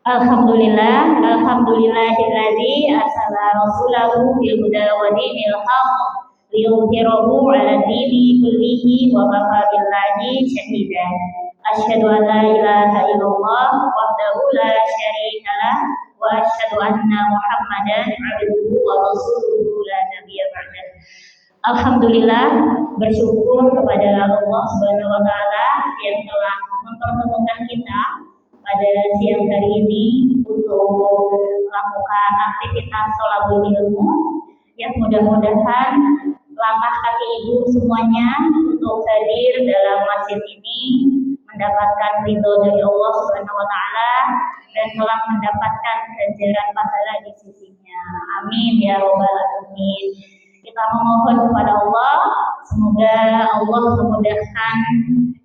Alhamdulillahilladzi arsala rasulahu bil huda wa dinil haqq liyudhhirahu 'ala dini kullihi wa kafa billahi shahida. Asyhadu an la ilaha illallah wahdahu la syarika lah wa asyhadu anna Muhammadan 'abduhu wa rasuluhu la nabiyya ba'dah. Alhamdulillah, bersyukur kepada Allah Subhanahu wa taala yang telah mempertemukan kita pada siang hari ini untuk melakukan aktivitas thalabul ilmu. Ya, mudah-mudahan langkah kaki ibu semuanya untuk hadir dalam masjid ini mendapatkan ridho dari Allah Subhanahu wa taala dan telah mendapatkan ganjaran pahala di sisinya. Amin ya robbal alamin. Kita memohon kepada Allah, semoga Allah memudahkan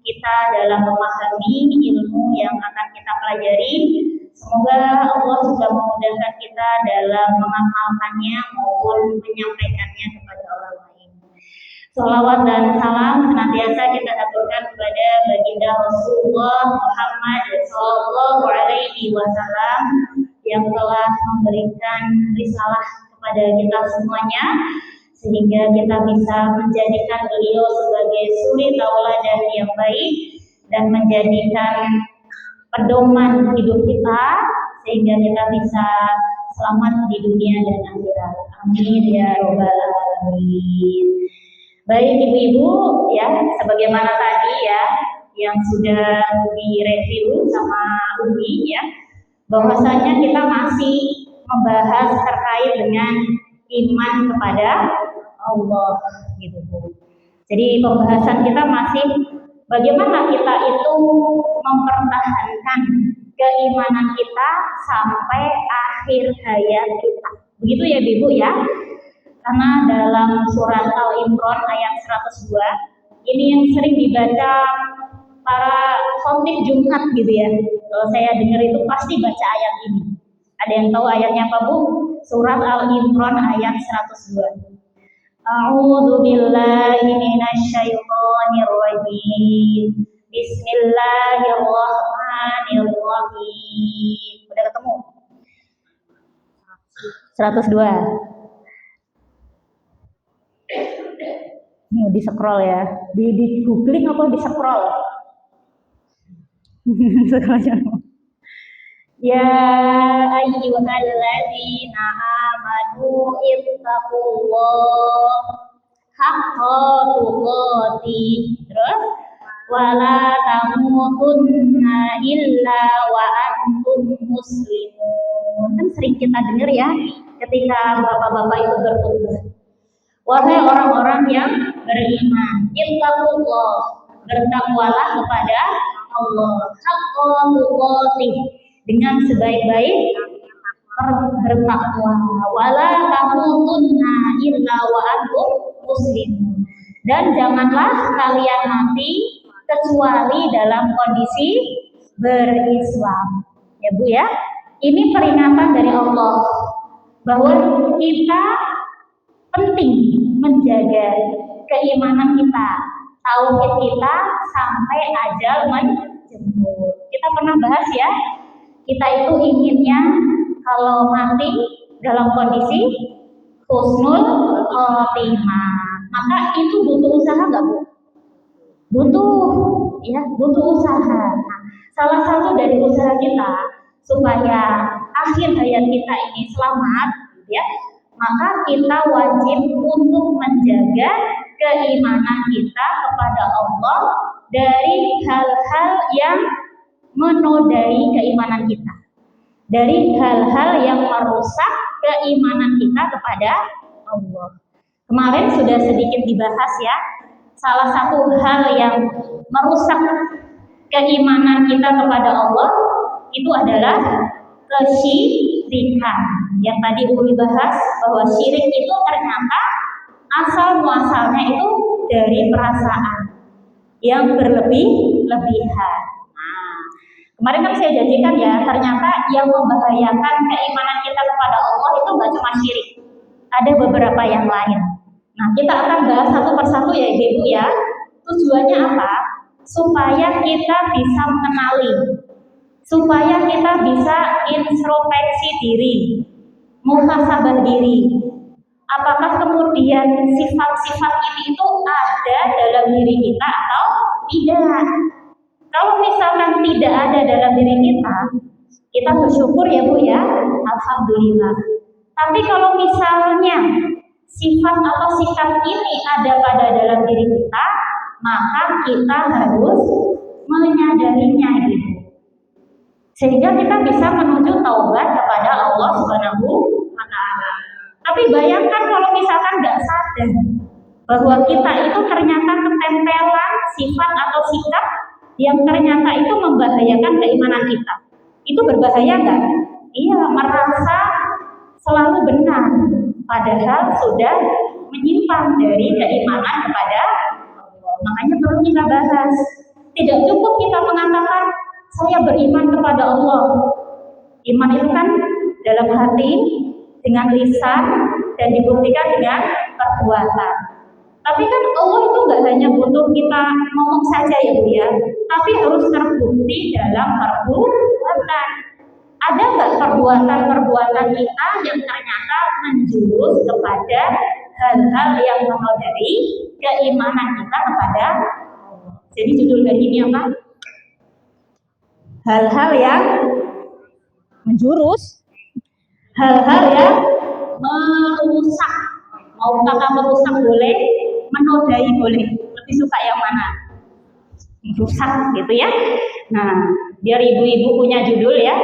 kita dalam memahami ilmu yang akan kita pelajari. Semoga Allah juga memudahkan kita dalam mengamalkannya maupun menyampaikannya kepada orang lain. Shalawat dan salam senantiasa kita aturkan kepada baginda Rasulullah Muhammad Sallallahu Alaihi Wasallam yang telah memberikan risalah kepada kita semuanya, sehingga kita bisa menjadikan beliau sebagai suri tauladan yang baik dan menjadikan pedoman hidup kita sehingga kita bisa selamat di dunia dan akhirat. Amin ya robbal alamin. Baik ibu-ibu ya, sebagaimana tadi ya yang sudah direview sama Umi ya, bahwasanya kita masih membahas terkait dengan iman kepada Allah gitu Bu. Jadi pembahasan kita masih bagaimana kita itu mempertahankan keimanan kita sampai akhir hayat kita. Begitu ya Ibu ya. Karena dalam surat Al-Imran ayat 102 ini yang sering dibaca para khotib Jumat gitu ya. Kalau saya dengar itu pasti baca ayat ini. Ada yang tahu ayatnya apa Bu? Surat Al-Imran ayat 102. A'udzu billahi minasyaitonir rajim. Bismillahirrahmanirrahim. Udah ketemu? 102. Mau di scroll ya. Di googling apa di scroll? Ya ayyuhalladzina amanu ittaqullah haqqa tuqatih. Terus wala tamutunna illa wa antum muslimun. Kan sering kita dengar ya ketika bapak-bapak itu berkhutbah. Wahai orang-orang yang beriman, ittaqullah, bertakwalah kepada Allah, haqqa tuqatih, dengan sebaik-baik bertakwa. Wala tamutunna illa wa antum muslimun. Dan janganlah kalian mati kecuali dalam kondisi berislam. Ya Bu ya. Ini peringatan dari Allah bahwa kita penting menjaga keimanan kita, tauhid kita sampai ajal menjemput. Kita pernah bahas ya, kita itu inginnya kalau mati dalam kondisi husnul khotimah. Maka itu butuh usaha nggak Bu? Butuh usaha. Nah, salah satu dari usaha kita supaya akhir hayat kita ini selamat, ya, maka kita wajib untuk menjaga keimanan kita kepada Allah dari hal-hal yang menodai keimanan kita, dari hal-hal yang merusak keimanan kita kepada Allah. Kemarin sudah sedikit dibahas ya, salah satu hal yang merusak keimanan kita kepada Allah itu adalah kesyirikan. Yang tadi Umi bahas bahwa syirik itu ternyata asal muasalnya itu dari perasaan yang berlebih-lebihan. Nah, kemarin kan saya janjikan ya, ternyata yang membahayakan keimanan kita kepada Allah itu nggak cuma syirik, ada beberapa yang lain. Nah, kita akan bahas satu persatu ya Ibu ya. Tujuannya apa? supaya kita bisa mengenali, supaya kita bisa introspeksi diri, muhasabah diri. Apakah kemudian sifat-sifat ini itu ada dalam diri kita atau tidak? Kalau misalkan tidak ada dalam diri kita bersyukur ya Bu ya, alhamdulillah. Tapi kalau misalnya sifat atau sikap ini ada pada dalam diri kita, maka kita harus menyadarinya gitu. Sehingga kita bisa menuju taubat kepada Allah Subhanahu wa taala. Tapi bayangkan kalau misalkan nggak sadar bahwa kita itu ternyata ketempelan sifat atau sikap yang ternyata itu membahayakan keimanan kita. Itu berbahaya nggak? Iya, merasa selalu benar, padahal sudah menyimpang dari keimanan kepada Allah. Makanya perlu kita bahas. Tidak cukup kita mengatakan saya beriman kepada Allah. Iman itu kan dalam hati, dengan lisan, dan dibuktikan dengan perbuatan. Tapi kan Allah itu nggak hanya butuh kita ngomong saja ya Bu ya, tapi harus terbukti dalam perbuatan. Ada nggak perbuatan-perbuatan kita yang ternyata menjurus kepada hal-hal yang menodai keimanan kita kepada Allah. Jadi judul dari ini apa? Hal-hal yang menjurus, hal-hal yang merusak. Mau kata merusak boleh, menodai boleh. Lebih suka yang mana? Merusak gitu ya. Nah, biar ibu-ibu punya judul ya.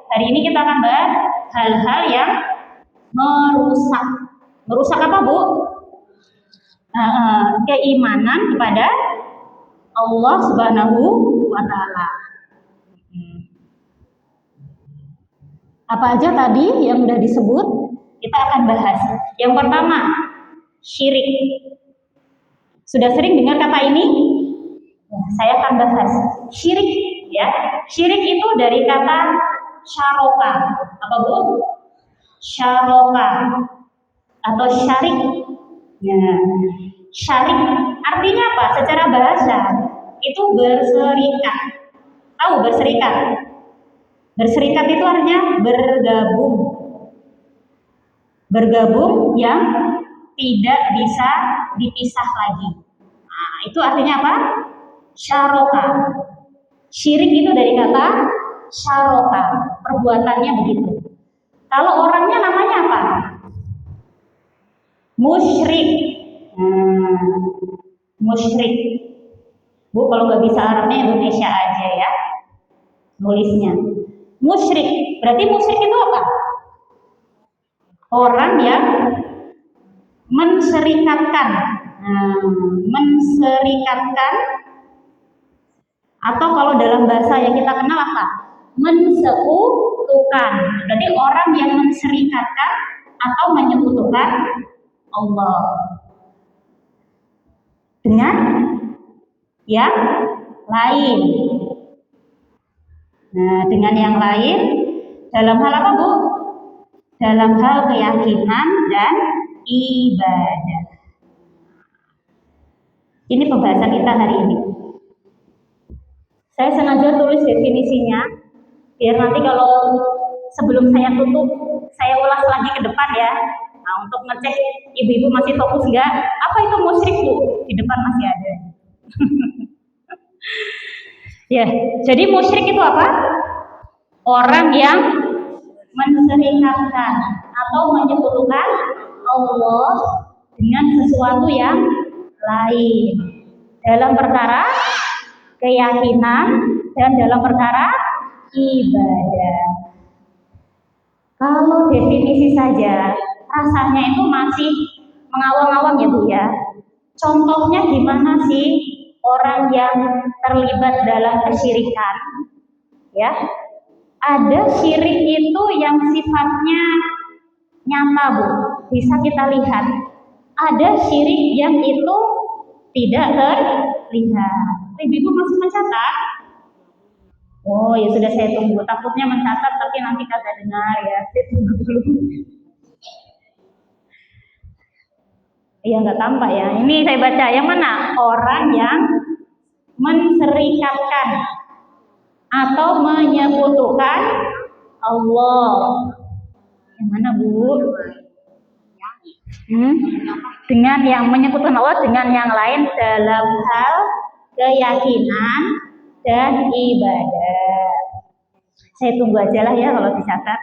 Hari ini kita akan bahas hal-hal yang merusak. Merusak apa Bu? Keimanan kepada Allah Subhanahu wa taala. Apa aja tadi yang sudah disebut? Kita akan bahas. Yang pertama, syirik. Sudah sering dengar kata ini? Ya, saya akan bahas syirik ya. Syirik itu dari kata syaroka. Apa Bu? Syaroka atau syarik. Ya. Syarik artinya apa? Secara bahasa itu berserikat. Tahu berserikat? Berserikat itu artinya bergabung. Bergabung yang tidak bisa dipisah lagi. Nah, itu artinya apa? Syaroka. Syirik itu dari kata syaroka. Perbuatannya begitu. Kalau orangnya namanya apa? Musyrik. Musyrik. Bu, kalau nggak bisa Arabnya Indonesia aja ya nulisnya. Musyrik. Berarti musyrik itu apa? Orang yang menserikatkan, menserikatkan, atau kalau dalam bahasa yang kita kenal apa? Mensekutukan. Berarti orang yang menserikatkan atau menyekutukan Allah dengan yang lain. Nah, dengan yang lain dalam hal apa Bu? Dalam hal keyakinan dan ibadah. Ini pembahasan kita hari ini. Saya sengaja tulis definisinya, biar nanti kalau sebelum saya tutup, saya ulas lagi ke depan ya. Nah, untuk ngecek ibu-ibu masih fokus nggak? Apa itu musyrik Bu? Di depan masih ada. Ya, jadi musyrik itu apa? Orang yang menserikatkan atau menyekutukan Allah dengan sesuatu yang lain dalam perkara keyakinan dan dalam perkara ibadah. Kalau definisi saja rasanya itu masih mengawang-awang ya Bu ya. Contohnya gimana sih orang yang terlibat dalam kesyirikan? Ya, ada syirik itu yang sifatnya nyata Bu, bisa kita lihat. Ada syirik yang itu tidak terlihat. Ibu masih mencatat? Oh ya sudah, saya tunggu. Takutnya mencatat tapi nanti kagak dengar ya. Saya tunggu dulu. Iya nggak tampak ya. Ini saya baca yang mana? Orang yang menserikatkan atau menyekutukan Allah. Yang mana Bu? Dengan yang menyekutukan Allah dengan yang lain dalam hal keyakinan dan ibadah. Saya tunggu aja lah ya kalau dicatat.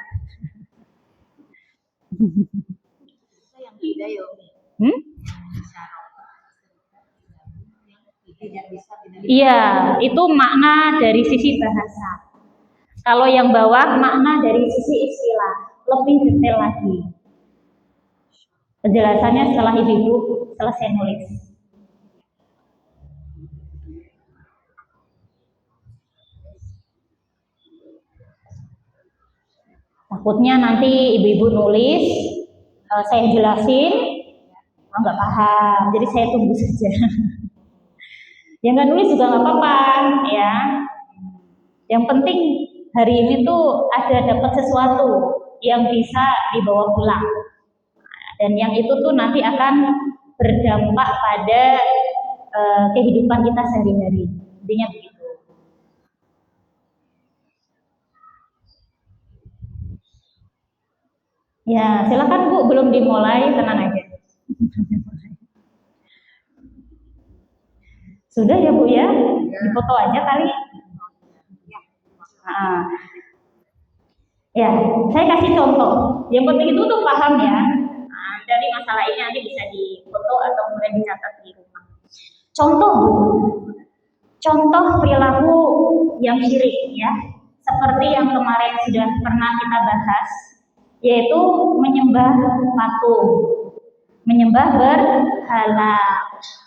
Yang beda ya. Iya, itu makna dari sisi bahasa. Kalau yang bawah makna dari sisi istilah, lebih detail lagi. Penjelasannya setelah Ibu selesai nulis. Takutnya nanti ibu-ibu nulis, saya jelasin, nggak paham, jadi saya tunggu saja. Yang nggak nulis juga nggak apa-apa, ya. Yang penting hari ini tuh ada dapat sesuatu yang bisa dibawa pulang, dan yang itu tuh nanti akan berdampak pada kehidupan kita sehari-hari. Intinya begitu. Ya, silakan Bu, belum dimulai, tenang aja. Sudah ya Bu ya, dipoto aja kali. Nah, ya, saya kasih contoh. Yang penting itu tuh paham ya. Nah, dari masalah ini nanti bisa dipoto atau kemudian dicatat di rumah. Contoh Bu, contoh perilaku yang syirik ya, seperti yang kemarin sudah pernah kita bahas, yaitu menyembah patung, menyembah berhala,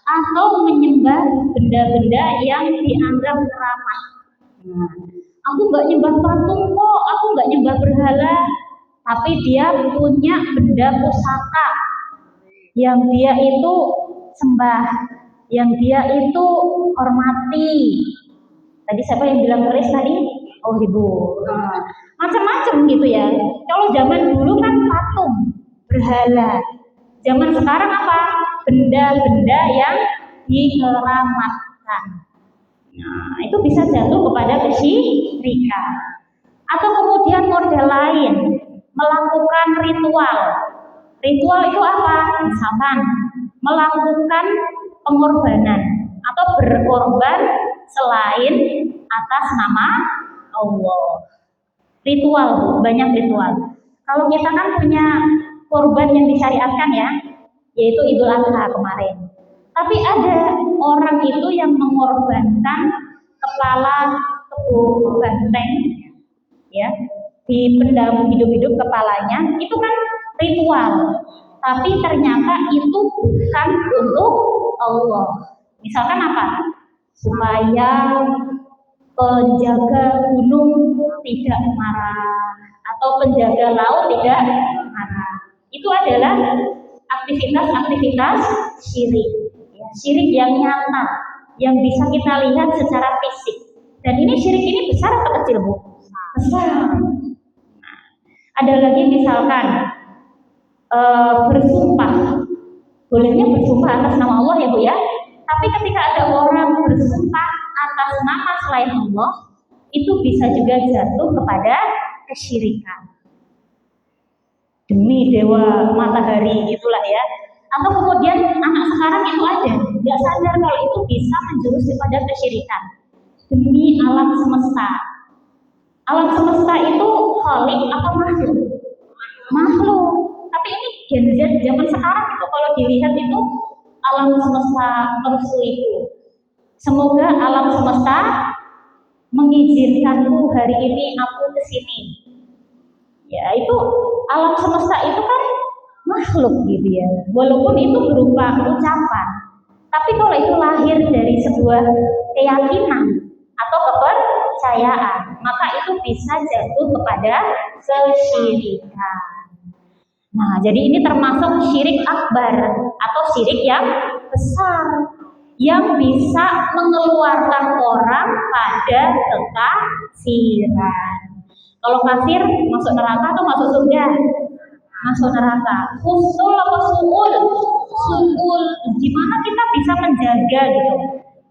atau menyembah benda-benda yang dianggap keramat. Nah, aku nggak nyembah patung kok, aku nggak nyembah berhala, tapi dia punya benda pusaka yang dia itu sembah, yang dia itu hormati. Tadi siapa yang bilang keris tadi? Oh Ibu. Macam-macam gitu ya. Kalau zaman dulu kan patung, berhala. Zaman sekarang apa? Benda-benda yang dikeramatkan. Nah, itu bisa jatuh kepada kesyirikan. Atau kemudian model lain, melakukan ritual. Ritual itu apa? Misalkan melakukan pengorbanan atau berkorban selain atas nama Allah. Ritual, banyak ritual. Kalau kita kan punya korban yang disyariatkan ya, yaitu Idul Adha kemarin. Tapi ada orang itu yang mengorbankan kepala kebo banteng, ya, dipendam hidup-hidup kepalanya, itu kan ritual. Tapi ternyata itu bukan untuk Allah. Misalkan apa? Supaya penjaga gunung tidak marah atau penjaga laut tidak marah. Itu adalah aktivitas-aktivitas syirik, ya, syirik yang nyata, yang bisa kita lihat secara fisik. Dan ini syirik ini besar atau kecil Bu? Besar. Nah, ada lagi misalkan bersumpah, bolehnya bersumpah atas nama Allah ya Bu ya. Tapi ketika ada orang bersumpah atas nama selain Allah, itu bisa juga jatuh kepada kesyirikan. Demi dewa matahari itulah ya. Atau kemudian anak sekarang itu ada, nggak sadar kalau itu bisa menjurus kepada kesyirikan. Demi alam semesta. Alam semesta itu khalik apa makhluk? Makhluk. Tapi ini Gen Z zaman sekarang itu kalau dilihat itu alam semesta merusuh itu. Semoga alam semesta mengizinkanku hari ini aku kesini. Ya itu alam semesta itu kan makhluk gitu ya. Walaupun itu berupa ucapan, tapi kalau itu lahir dari sebuah keyakinan atau kepercayaan, maka itu bisa jatuh kepada kesyirikan. Nah, jadi ini termasuk syirik akbar atau syirik yang besar, yang bisa mengeluarkan orang pada kekafiran. Kalau kafir masuk neraka atau masuk surga? Masuk neraka. Usul apa suul? Suul. Gimana kita bisa menjaga gitu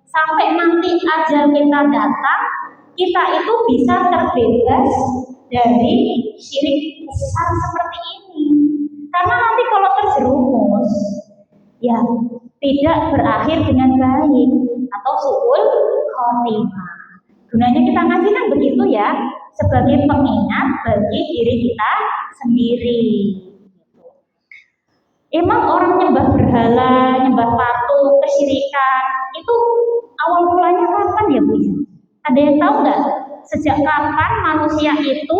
Sampai nanti ajal kita datang, kita itu bisa terbebas dari syirik besar seperti ini. Karena nanti kalau terjerumus, ya tidak berakhir dengan baik atau su'ul khotimah. Gunanya kita ngaji kan begitu ya, sebagai pengingat bagi diri kita sendiri. Emang orang nyembah berhala, nyembah patung, kesyirikan itu awal mulanya kapan ya Bu ya? Ada yang tahu nggak? Sejak kapan manusia itu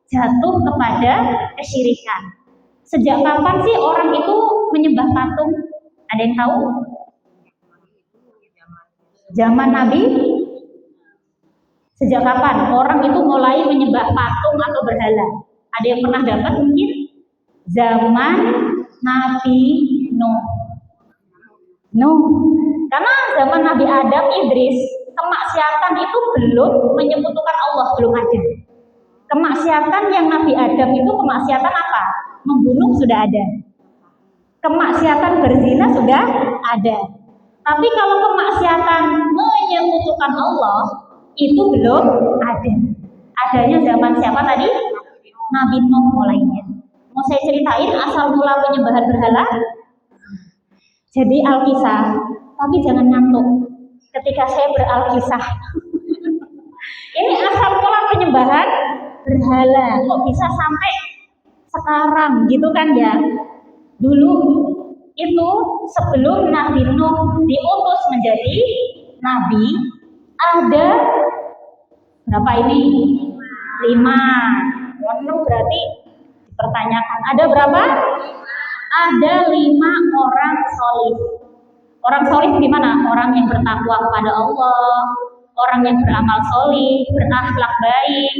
jatuh kepada kesyirikan? Sejak kapan sih orang itu menyembah patung? Ada yang tahu? Zaman Nabi? Sejak kapan orang itu mulai menyembah patung atau berhala? Ada yang pernah dapat mungkin? Zaman Nabi Nuh. Karena zaman Nabi Adam, Idris, kemaksiatan itu belum menyekutukan Allah, belum ada. Kemaksiatan yang Nabi Adam itu kemaksiatan apa? Membunuh sudah ada. Kemaksiatan berzina sudah ada. Tapi kalau kemaksiatan menyekutukan Allah itu belum ada. Adanya zaman siapa tadi? Nabi Nuh mulainya. Mau saya ceritain asal mula penyembahan berhala? Jadi Alkisah, tapi jangan ngantuk ketika saya beralkisah. Ini asal mula penyembahan berhala, kok bisa sampai sekarang gitu kan ya? Dulu itu sebelum Nabi Nuh diutus menjadi nabi, ada berapa ini? 5. Berarti dipertanyakan ada berapa? Ada 5 orang solih. Orang solih gimana? Orang yang bertakwa kepada Allah, orang yang beramal solih, berakhlak baik,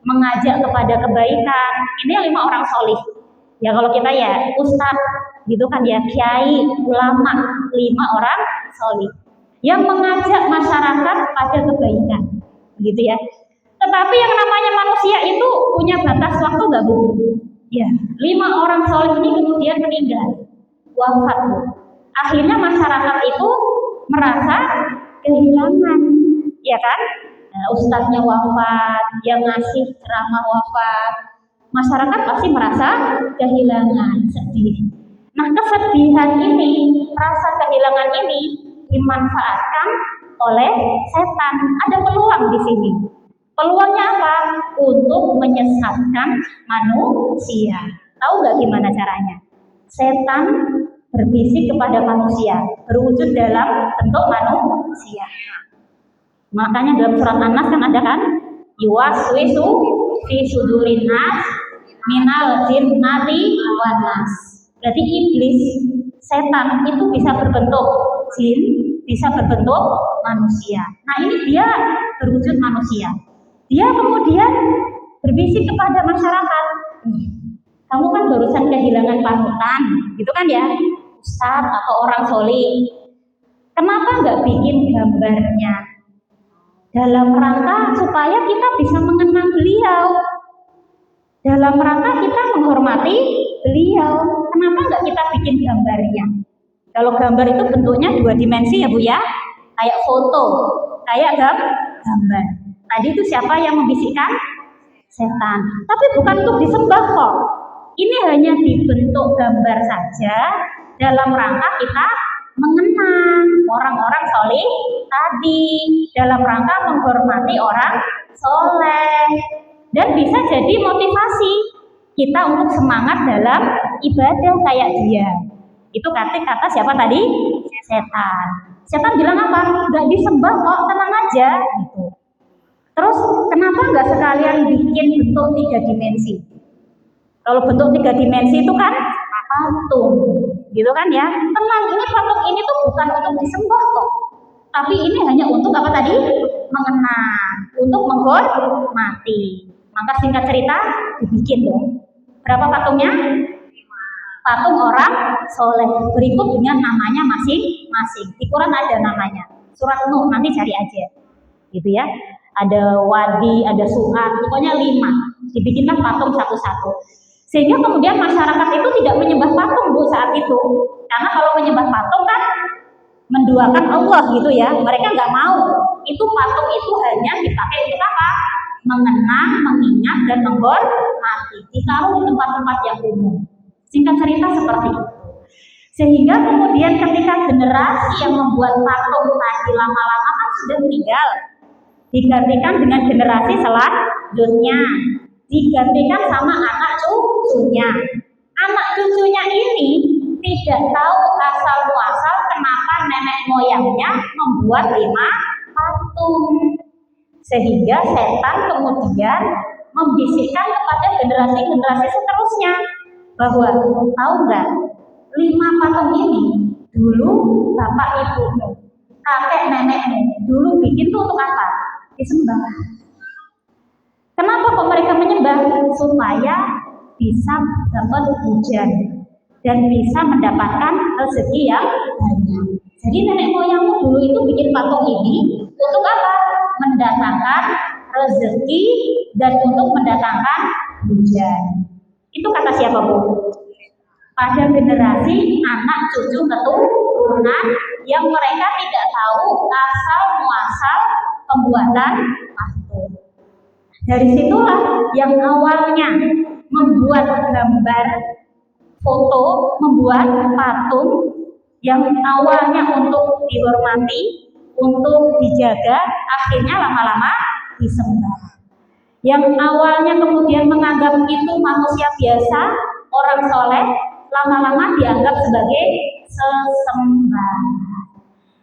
mengajak kepada kebaikan. Ini 5 orang solih. Ya kalau kita ya ustadz gitu kan ya, kiai, ulama, 5 orang solih yang mengajak masyarakat pada kebaikan, gitu ya. Tetapi yang namanya manusia itu punya batas waktu nggak Bu? Ya, 5 orang soleh ini kemudian meninggal, wafat Bu. Akhirnya masyarakat itu merasa kehilangan, ya kan? Nah, ustadznya wafat, yang ngasih ceramah wafat, masyarakat pasti merasa kehilangan, sedih. Nah, kesedihan ini, rasa kehilangan ini dimanfaatkan oleh setan. Ada peluang di sini. Peluangnya apa? Untuk menyesatkan manusia. Tahu nggak gimana caranya? Setan berbisik kepada manusia, berwujud dalam bentuk manusia. Makanya dalam surat An-Nas kan ada kan? Yuwaswisu fi sudurin nas minal jinnati wan nas. Berarti iblis, setan itu bisa berbentuk jin, bisa berbentuk manusia. Nah, ini dia berwujud manusia. Dia kemudian berbisik kepada masyarakat, kamu kan barusan kehilangan panutan, gitu kan ya, ustadz atau orang soleh. Kenapa nggak bikin gambarnya? Dalam rangka supaya kita bisa mengenang beliau, dalam rangka kita menghormati beliau. Kenapa nggak kita bikin gambarnya? Kalau gambar itu bentuknya 2 dimensi ya Bu ya, kayak foto, kayak gambar. Tadi itu siapa yang membisikkan? Setan. Tapi bukan untuk disembah kok. Ini hanya dibentuk gambar saja dalam rangka kita mengenang orang-orang soleh tadi, dalam rangka menghormati orang soleh, dan bisa jadi motivasi kita untuk semangat dalam ibadah kayak dia. Itu kata siapa tadi? Setan. Setan bilang apa? Gak disembah kok, tenang aja gitu. Terus kenapa nggak sekalian bikin bentuk 3 dimensi? Kalau bentuk 3 dimensi itu kan patung, gitu kan ya? Tenang, ini patung ini tuh bukan untuk disembah kok, tapi ini hanya untuk apa tadi? Mengenang, untuk menghormati. Maka singkat cerita dibikin dong. Berapa patungnya? Patung orang soleh. Berikut dengan namanya masing-masing. Di Quran ada namanya. Surat Nuh, nanti cari aja, gitu ya. Ada Wadi, ada Su'ad, pokoknya 5. Dibikinlah patung satu-satu. Sehingga kemudian masyarakat itu tidak menyembah patung Bu saat itu. Karena kalau menyembah patung kan menduakan Allah gitu ya. Mereka nggak mau. Itu patung itu hanya dipakai untuk apa? Mengenang, mengingat dan menghormati. Ditaruh di tempat-tempat yang umum. Singkat cerita seperti itu. Sehingga kemudian ketika generasi yang membuat patung tadi lama-lama kan sudah meninggal, digantikan dengan generasi selanjutnya, digantikan sama anak cucunya. Anak cucunya ini tidak tahu asal muasal kenapa nenek moyangnya membuat 5 patung, sehingga setan kemudian membisikkan kepada generasi-generasi seterusnya bahwa tahu nggak, 5 patung ini dulu bapak ibumu, kakek nenekmu dulu bikin tuh untuk apa? Disembah. Kenapa kok mereka menyembah? Supaya bisa dapat hujan dan bisa mendapatkan rezeki yang banyak. Jadi nenek moyangmu dulu itu bikin patung ini untuk apa? Mendatangkan rezeki dan untuk mendatangkan hujan. Itu kata siapa, Bu? Pada generasi anak cucu keturunan yang mereka tidak tahu asal muasal pembuatan patung. Dari situlah yang awalnya membuat gambar, foto, membuat patung yang awalnya untuk dihormati, untuk dijaga, akhirnya lama-lama disembah. Yang awalnya kemudian menganggap itu manusia biasa, orang soleh, lama-lama dianggap sebagai sesembahan.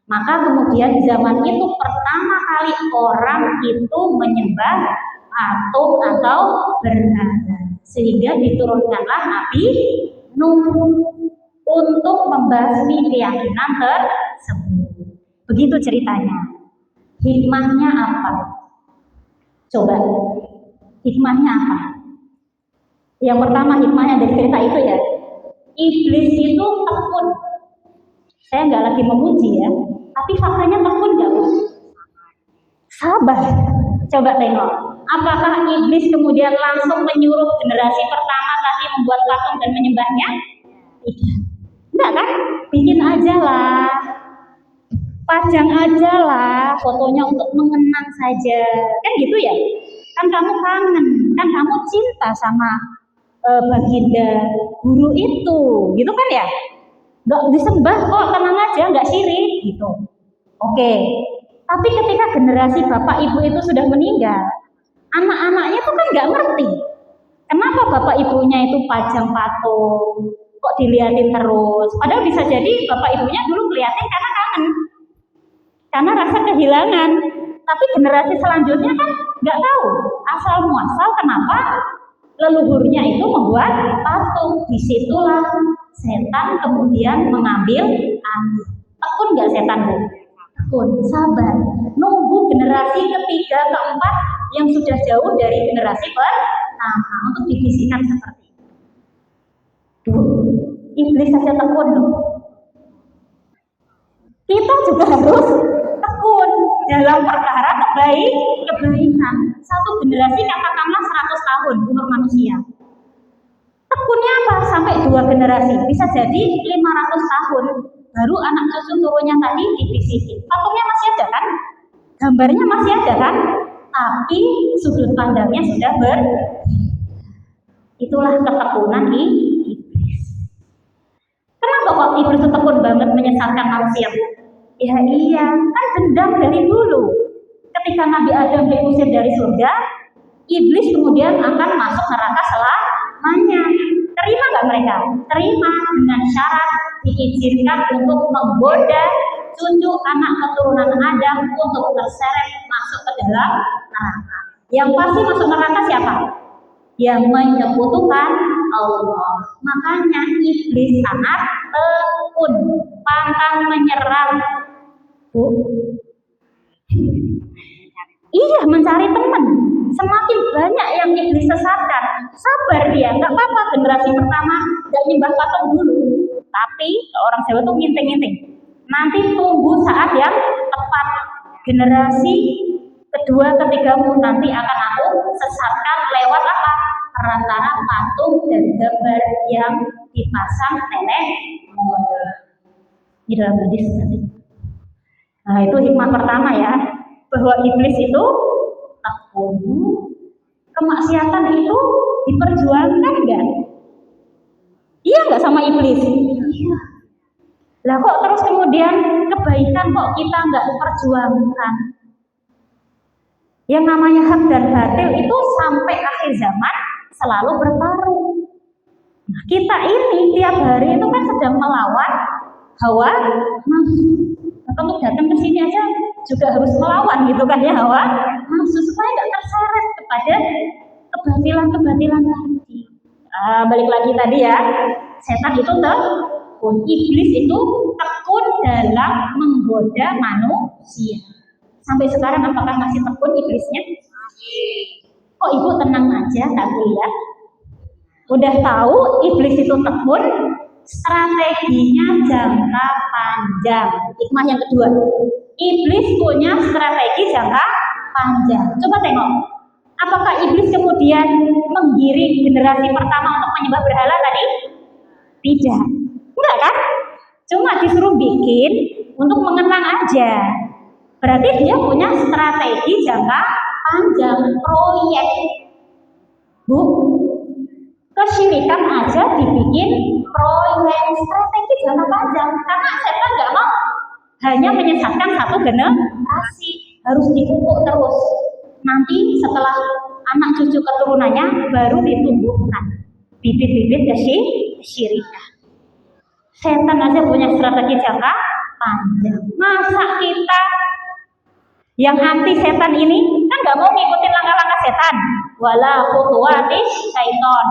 Maka kemudian zaman itu pertama kali orang itu menyembah patung atau berhala, sehingga diturunkanlah Nabi Nuh untuk membasmi keyakinan tersebut. Begitu ceritanya. Hikmahnya apa? Coba, hikmahnya apa? Yang pertama hikmahnya dari cerita itu ya, iblis itu tekun. Saya nggak lagi memuji ya, tapi faktanya tekun nggak, Bu? Sabar. Coba tengok, apakah iblis kemudian langsung menyuruh generasi pertama tadi membuat patung dan menyembahnya? Tidak. Enggak kan? Bikin aja lah, pajang aja lah fotonya untuk mengenang saja. Kan gitu ya? Kan kamu kangen, kan kamu cinta sama baginda guru itu, gitu kan ya? Nggak disembah kok, tenang aja, nggak syirik gitu. Oke. Tapi ketika generasi bapak ibu itu sudah meninggal, anak-anaknya tuh kan nggak ngerti. Kenapa bapak ibunya itu pajang patung, kok diliatin terus? Padahal bisa jadi bapak ibunya dulu ngeliatin karena kangen, karena rasa kehilangan. Tapi generasi selanjutnya kan nggak tahu asal muasal kenapa leluhurnya itu membuat patung. Disitulah setan kemudian mengambil alih. Tekun nggak setan, Bu? Tekun, sabar, nunggu generasi ketiga, keempat yang sudah jauh dari generasi pertama untuk dibisikkan seperti itu. Iblis saja tekun loh. Kita juga harus tekun dalam perkara kebaikan. Satu generasi katakanlah 100 tahun umur manusia. Tekunnya apa? Sampai 2 generasi. Bisa jadi 500 tahun. Baru anak cucu turunnya tadi dibisikin. Patungnya masih ada kan? Gambarnya masih ada kan? Tapi sudut pandangnya sudah berbeda. Itulah ketekunan iblis. Kenapa kok iblis itu tekun banget menyesatkan manusia? Ya iya, kan dendam dari dulu. Ketika Nabi Adam diusir dari surga, iblis kemudian akan masuk neraka selamanya. Terima nggak mereka? Terima, dengan syarat diizinkan untuk menggoda cucu anak keturunan Adam untuk terseret masuk ke dalam neraka. Yang pasti masuk neraka siapa? Yang menyekutukan Allah. Makanya iblis sangat tekun, pantang menyerah. Bu, iya, mencari teman. Semakin banyak yang iblis sesatkan, sabar dia, nggak apa-apa. Generasi pertama nggak nyembah patung dulu, tapi orang Jawa tuh nginting-nginting. Nanti tunggu saat yang tepat. Generasi kedua, ketigamu nanti akan aku sesatkan lewat apa? Perantara patung dan gambar yang dipasang nenek moyang. Di dalam hadis seperti itu. Nah, itu hikmah pertama ya, bahwa iblis itu takut. Kemaksiatan itu diperjuangkan enggak? Iya enggak sama iblis? Iya. Lah kok terus kemudian kebaikan kok kita enggak perjuangkan? Yang namanya hak dan batil itu sampai akhir zaman selalu bertarung. Nah, kita ini tiap hari itu kan sedang melawan hawa nafsu. Untuk datang ke sini aja juga harus melawan gitu kan ya, hawa nafsu, supaya nggak terseret kepada kebatilan-kebatilan tadi. Balik lagi tadi ya, setan itu tekun, iblis itu tekun dalam menggoda manusia. Sampai sekarang apakah masih tekun iblisnya? Kok ibu tenang aja, tak kuliah? Udah tahu iblis itu tekun, strateginya jangka panjang. Hikmah yang kedua, iblis punya strategi jangka panjang. Coba tengok, apakah iblis kemudian menggiring generasi pertama untuk menyembah berhala tadi? Tidak, enggak kan? Cuma disuruh bikin untuk mengenang aja. Berarti dia punya strategi jangka panjang, proyek. Bu, kesyirikan aja dibikin proyek, strategi jangka panjang, karena setan nggak mau hanya menyesatkan satu generasi, harus dipupuk terus. Nanti setelah anak cucu keturunannya baru ditumbuhkan bibit-bibit kesyirikan. Setan aja punya strategi jangka panjang. Masa kita yang anti setan ini kan nggak mau ngikutin langkah-langkah setan. Wala khutuwatis syaiton.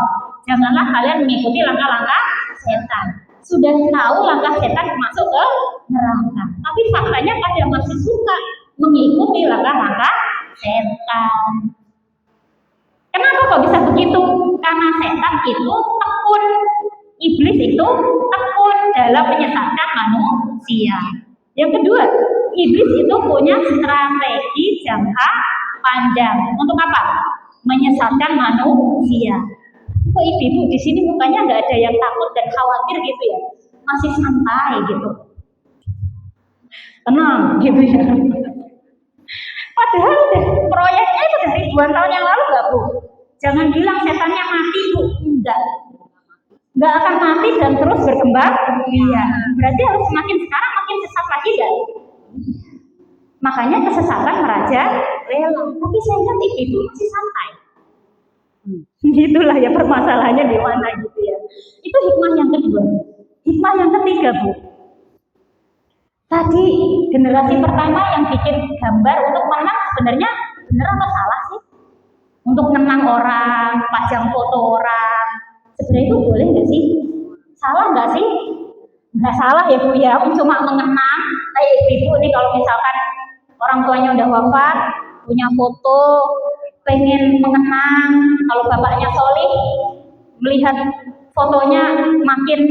Janganlah kalian mengikuti langkah-langkah setan. Sudah tahu langkah setan masuk ke neraka, tapi faktanya pada masih suka mengikuti langkah-langkah setan. Kenapa kok bisa begitu? Karena setan itu tekun, iblis itu tekun dalam menyesatkan manusia. Yang kedua, iblis itu punya strategi jangka panjang. Untuk apa? Menyesatkan manusia. Kok ibu di sini mukanya nggak ada yang takut dan khawatir gitu ya? Masih santai gitu. Tenang gitu ya. Padahal proyeknya itu dari ribuan tahun yang lalu nggak Bu? Jangan bilang setannya mati Bu, nggak akan mati dan terus berkembang. Iya, berarti harus semakin sekarang makin sesat lagi kan? Makanya kesesatan merajalela. Tapi saya lihat ibu masih santai. Itulah ya permasalahannya di mana gitu ya. Itu hikmah yang kedua. Hikmah yang ketiga Bu. Tadi generasi pertama yang bikin gambar untuk menang sebenarnya benar atau salah sih? Untuk menang orang, pajang foto orang, sebenarnya itu boleh nggak sih? Salah nggak sih? Nggak salah ya Bu ya, cuma mengenang. Kayak ibu nih kalau misalkan orang tuanya udah wafat, punya foto, pengen mengenang. Kalau bapaknya solih, melihat fotonya makin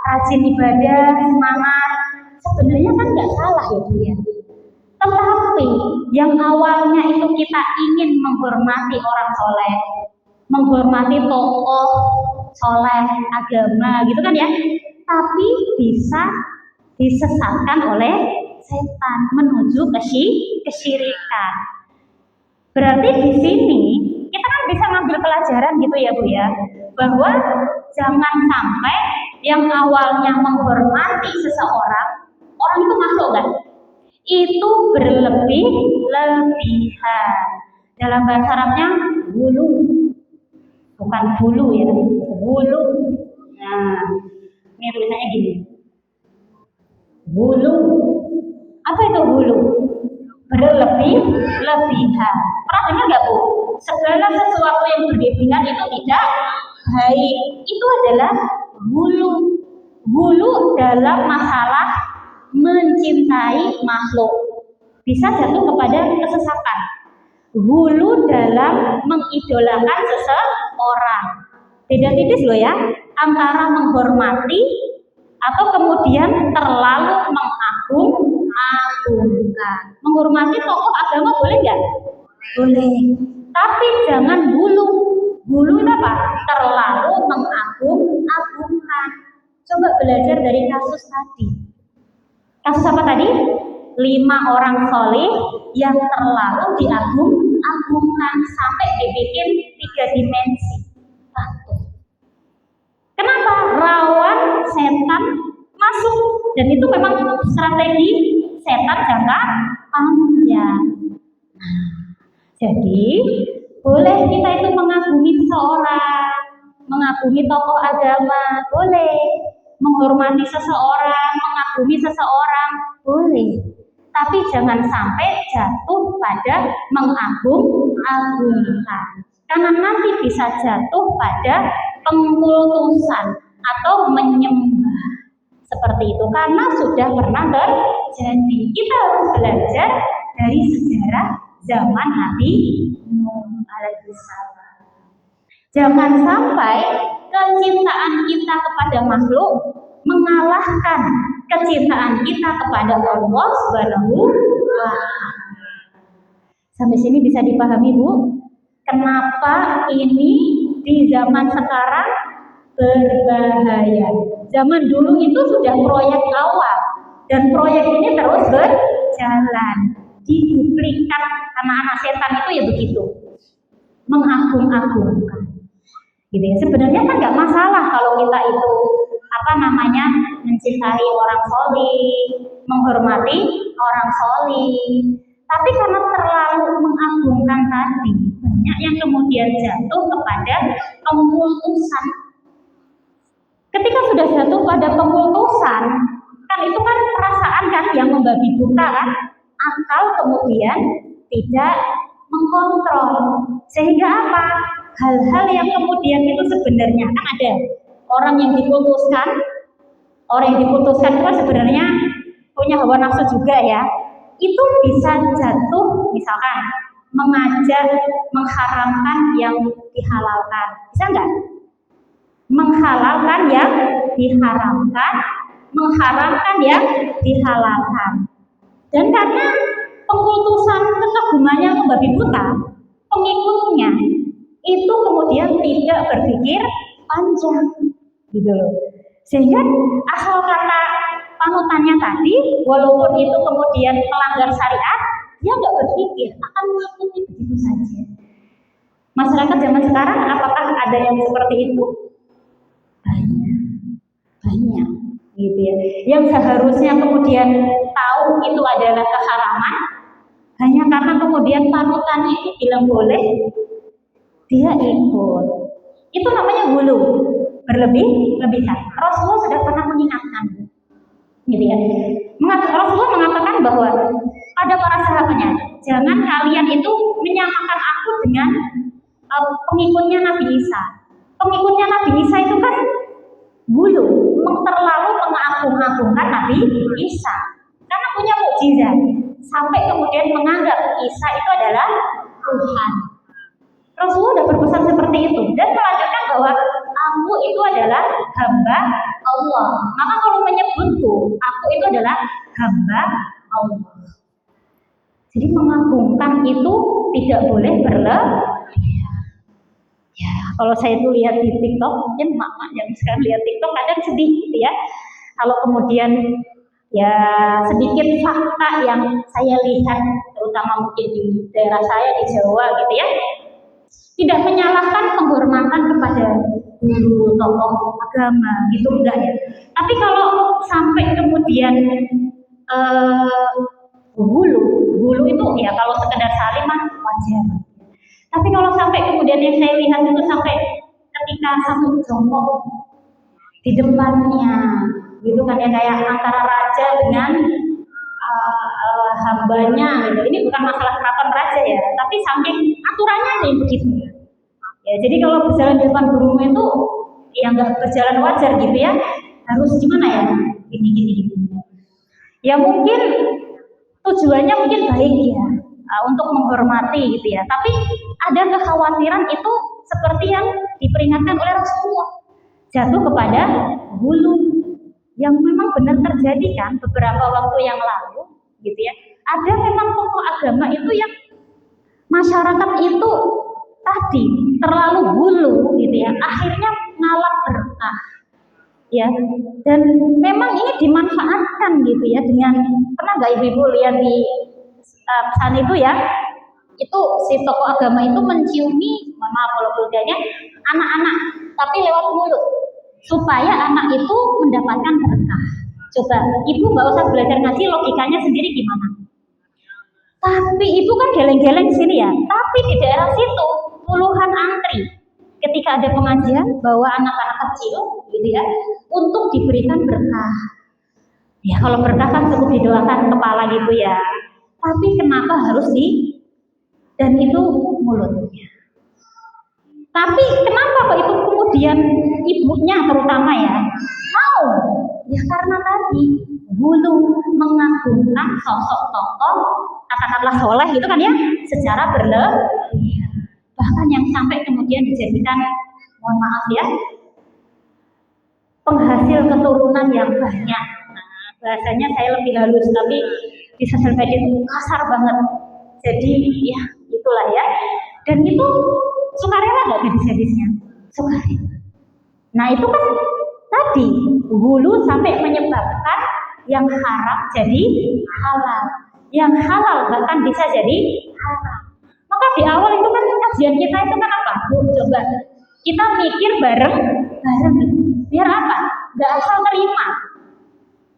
rajin ibadah, semangat. Sebenarnya kan nggak salah ya Bu ya. Tetapi yang awalnya itu kita ingin menghormati orang soleh, menghormati tokoh soleh agama gitu kan ya, tapi bisa disesatkan oleh setan menuju kesyirikan. Berarti di sini kita kan bisa ngambil pelajaran gitu ya Bu ya, bahwa jangan sampai yang awalnya menghormati seseorang, orang itu masuk kan? Itu berlebih-lebihan. Dalam bahasa Arabnya bulu, bukan bulu ya, bulu. Nah, ini tulisannya gini, bulu. Apa itu bulu? Berlebih-lebihan. Pernah dengar nggak Bu? Segala sesuatu yang berlebihan itu tidak baik. Itu adalah bulu. Bulu dalam masalah mencintai makhluk bisa jatuh kepada kesesatan. Hulu dalam mengidolakan seseorang. Beda tipis loh ya, antara menghormati atau kemudian terlalu mengagung-agungkan. Menghormati tokoh agama boleh nggak? Boleh. Tapi jangan hulu. Hulu itu apa? Terlalu mengagung-agungkan. Coba belajar dari kasus tadi. Kasus apa tadi? 5 orang soleh yang terlalu diagung-agungkan sampai dibikin 3 dimensi. Kenapa? Rawan setan masuk, dan itu memang strategi setan jangka panjang. Jadi boleh kita itu mengagumi seseorang, mengagumi tokoh agama, boleh, menghormati seseorang, mengagumi seseorang, boleh. Tapi jangan sampai jatuh pada mengagung-agungkan, karena nanti bisa jatuh pada pengkultusan atau menyembah seperti itu, karena sudah pernah terjadi. Kita harus belajar dari sejarah zaman Nabi Nuh alaihissalam. Jangan sampai kecintaan kita kepada makhluk mengalahkan kecintaan kita kepada Allah Subhanahu wa Ta'ala. Sampai sini bisa dipahami, Bu? Kenapa ini di zaman sekarang berbahaya? Zaman dulu itu sudah proyek awal, dan proyek ini terus berjalan, diduplikat sama anak setan itu ya begitu, mengagung-agungkan. Gitu ya. Sebenarnya kan nggak masalah kalau kita itu mencintai orang solih, menghormati orang solih. Tapi karena terlalu mengagungkan tadi, banyak yang kemudian jatuh kepada pengkultusan. Ketika sudah jatuh pada pengkultusan, kan itu kan perasaan kan yang membabi buta kan, akal kemudian tidak mengkontrol, sehingga apa? Hal-hal yang kemudian itu sebenarnya kan ada orang yang diputuskan itu sebenarnya punya hawa nafsu juga ya, itu bisa jatuh misalkan mengajak mengharamkan yang dihalalkan, bisa nggak? Menghalalkan yang diharamkan, mengharamkan yang dihalalkan. Dan karena pengkultusan kekagumannya membabi buta, pengikutnya itu kemudian tidak berpikir panjang, gitu loh. Sehingga asal kata panutannya tadi, walaupun itu kemudian melanggar syariat, dia nggak berpikir, akan mengikuti begitu saja. Masyarakat zaman sekarang apakah ada yang seperti itu? Banyak, gitu ya. Yang seharusnya kemudian tahu itu adalah keharaman, hanya karena kemudian panutannya itu bilang boleh, dia ikut. Itu namanya hulu, berlebihan. Rasulullah sudah pernah mengingatkan, gitu ya. Rasulullah mengatakan bahwa pada para sahabatnya, jangan kalian itu menyamakan aku dengan pengikutnya Nabi Isa. Pengikutnya Nabi Isa itu kan hulu, terlalu mengagung-agungkan Nabi Isa karena punya mukjizat, sampai kemudian menganggap Isa itu adalah Tuhan. Rasulullah sudah berpesan seperti itu dan melanjutkan bahwa aku itu adalah hamba Allah. Maka kalau menyebutku, aku itu adalah hamba Allah. Jadi mengagungkan itu tidak boleh berlebihan. Ya, kalau saya itu lihat di TikTok, mungkin mak-mak yang sekarang lihat TikTok kadang sedih gitu ya. Kalau kemudian ya sedikit fakta yang saya lihat, terutama mungkin di daerah saya di Jawa gitu ya, tidak menyalahkan penghormatan kepada guru tokoh agama gitu, enggak ya. Tapi kalau sampai kemudian hulu itu ya kalau sekedar salim wajar. Tapi kalau sampai kemudian yang saya lihat itu sampai ketika satu jongkok di depannya, gitu kan ya, kayak antara raja dengan hambanya gitu. Ini bukan masalah keraton raja ya, tapi saking aturannya nih begitu. Ya, jadi kalau berjalan di depan gurumu itu ya nggak berjalan wajar gitu ya, harus gimana ya, gini. Ya mungkin tujuannya mungkin baik ya, untuk menghormati gitu ya, tapi ada kekhawatiran itu seperti yang diperingatkan oleh Rasulullah, jatuh kepada hulu yang memang benar terjadi kan beberapa waktu yang lalu gitu ya. Ada memang tokoh agama itu yang masyarakat itu tadi terlalu hulu gitu ya, akhirnya ngalah berkah. ya. Dan memang ini dimanfaatkan gitu ya, dengan pernah nggak ibu-ibu lihat di pesan itu ya, itu si tokoh agama itu menciumi, mohon maaf kalau keluarganya, anak-anak tapi lewat mulut supaya anak itu mendapatkan berkah. Coba ibu nggak usah belajar ngaji, logikanya sendiri gimana? Tapi ibu kan geleng-geleng sini ya, tapi di daerah situ puluhan antri ketika ada pengajian bawa anak-anak kecil gitu ya untuk diberikan berkah. Ya kalau berkah kan cukup didoakan kepala gitu ya. Tapi kenapa harus dan itu mulutnya. Tapi kenapa kok itu kemudian ibunya terutama ya mau? Ya karena tadi dulu mengagungkan sosok tokoh katakanlah soleh itu kan ya secara berlebihan. Bahkan yang sampai kemudian dijadikan, mohon maaf ya, penghasil keturunan yang banyak. Nah, bahasanya saya lebih halus, tapi di sosial media itu kasar banget. Jadi ya itulah ya. Dan itu sukarela nggak gadis-gadisnya? Sukarela. Nah itu kan tadi hulu sampai menyebabkan yang haram jadi halal, yang halal bahkan bisa jadi haram. Maka di awal itu kan kajian kita itu kan apa? Coba kita mikir bareng gitu. Biar apa? Gak asal terima.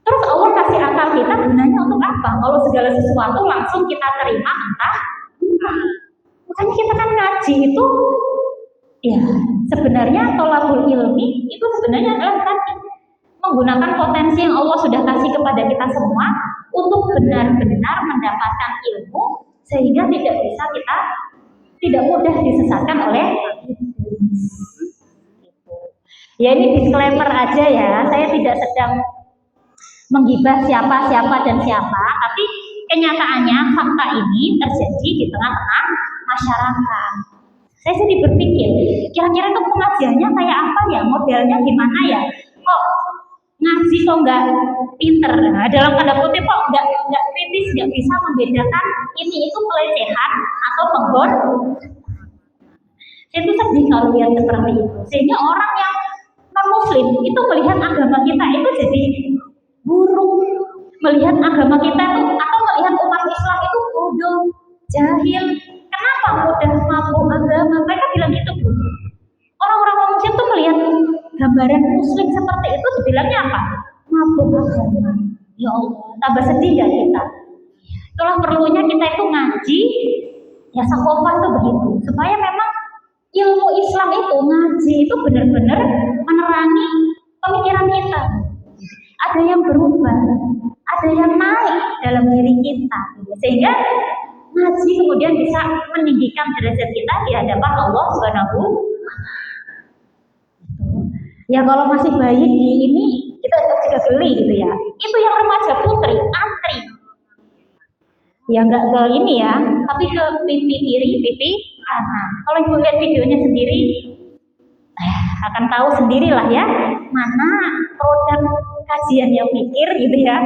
Terus Allah kasih akal kita gunanya untuk apa? Kalau segala sesuatu langsung kita terima entah. Makanya kita kan ngaji itu ya sebenarnya tolabul ilmi itu sebenarnya adalah tadi menggunakan potensi yang Allah sudah kasih kepada kita semua untuk benar-benar mendapatkan ilmu sehingga tidak mudah disesatkan oleh iblis. Ya ini disclaimer aja ya, saya tidak sedang menggibah siapa dan siapa, tapi kenyataannya fakta ini terjadi di tengah-tengah masyarakat. Saya jadi berpikir, kira-kira itu pengajiannya kayak apa ya, modelnya gimana ya? Kok ngaji kok nggak pinter? Nah, dalam tanda kutip kok nggak kritis, nggak bisa membedakan ini itu pelecehan atau penggon. Saya tuh sedih kalau lihat seperti itu. Sehingga orang yang non muslim itu melihat agama kita itu jadi buruk, melihat agama kita itu atau melihat umat Islam itu bodoh, jahil. Kenapa mudah mabuk agama? Mereka bilang gitu. Orang-orang muslim tuh melihat gambaran muslim seperti itu dibilangnya apa? Mabuk agama. Ya Allah, tambah sedih gak kita? Itulah perlunya kita itu ngaji, ya sakofah itu begitu, supaya memang ilmu Islam itu ngaji itu benar-benar menerangi pemikiran kita. Ada yang berubah, ada yang naik dalam diri kita, sehingga ngaji kemudian bisa meninggikan derajat kita di hadapan Allah Subhanahu. Ya kalau masih bayi di ini kita juga geli gitu ya. Itu yang remaja putri, antri. Ya nggak ke ini ya, tapi ke pipi kiri, pipi kanan. Kalau ibu lihat videonya sendiri, akan tahu sendirilah ya, mana produk kajian yang mikir gitu ya,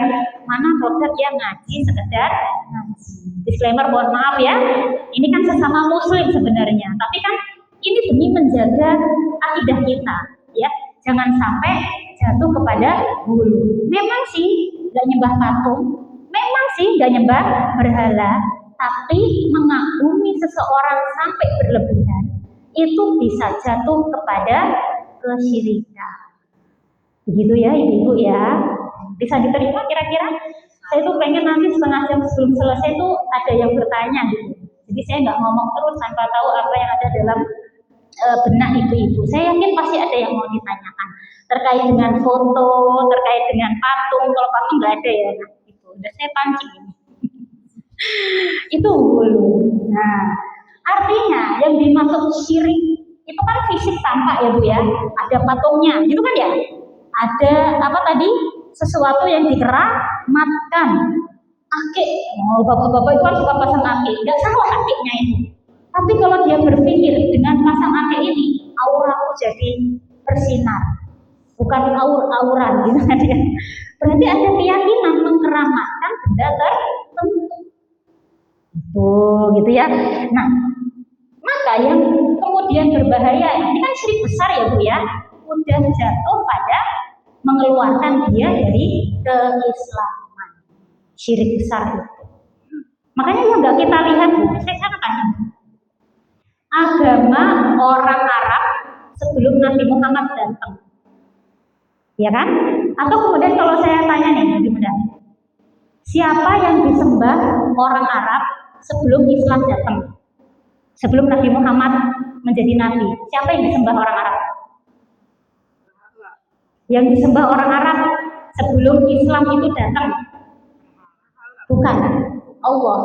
mana produk yang ngaji sekedar ngaji. Disclaimer, mohon maaf ya, ini kan sesama muslim sebenarnya, tapi kan ini demi menjaga akidah kita, ya, jangan sampai jatuh kepada hulu. Memang sih nggak nyembah patung, memang sih nggak nyembah berhala, tapi mengagumi seseorang sampai berlebihan itu bisa jatuh kepada kesyirikan. Begitu ya ibu-ibu ya. Bisa diterima kira-kira? Saya tuh pengen nanti setengah jam sebelum selesai tuh ada yang bertanya gitu. Jadi saya nggak ngomong terus tanpa tahu apa yang ada dalam benak ibu-ibu. Saya yakin pasti ada yang mau ditanyakan terkait dengan foto, terkait dengan patung. Kalau patung nggak ada ya, nah, itu udah saya pancing ini. Itu dulu. Nah, artinya yang dimaksud syirik itu kan fisik tampak ya Bu ya. Ada patungnya, gitu kan ya? Ada apa tadi? Sesuatu yang dikeramatkan. Akik. Oh, bapak-bapak itu kan suka pasang akik. Enggak salah akiknya itu. Tapi kalau dia berpikir dengan pasang akik ini, auraku jadi bersinar. Bukan aur-auran gitu kan ya. Berarti ada keyakinan mengkeramatkan benda tertentu. Gitu ya. Nah, maka yang kemudian berbahaya, ini kan syirik besar ya Bu ya, udah jatuh pada mengeluarkan dia dari keislaman. Syirik besar itu. Makanya yang nggak kita lihat, saya tanya, agama orang Arab sebelum Nabi Muhammad datang, ya kan? Atau kemudian kalau saya tanya nih, gimana? Siapa yang disembah orang Arab sebelum Islam datang? Sebelum Nabi Muhammad menjadi nabi, siapa yang disembah orang Arab? Yang disembah orang Arab sebelum Islam itu datang? Bukan Allah.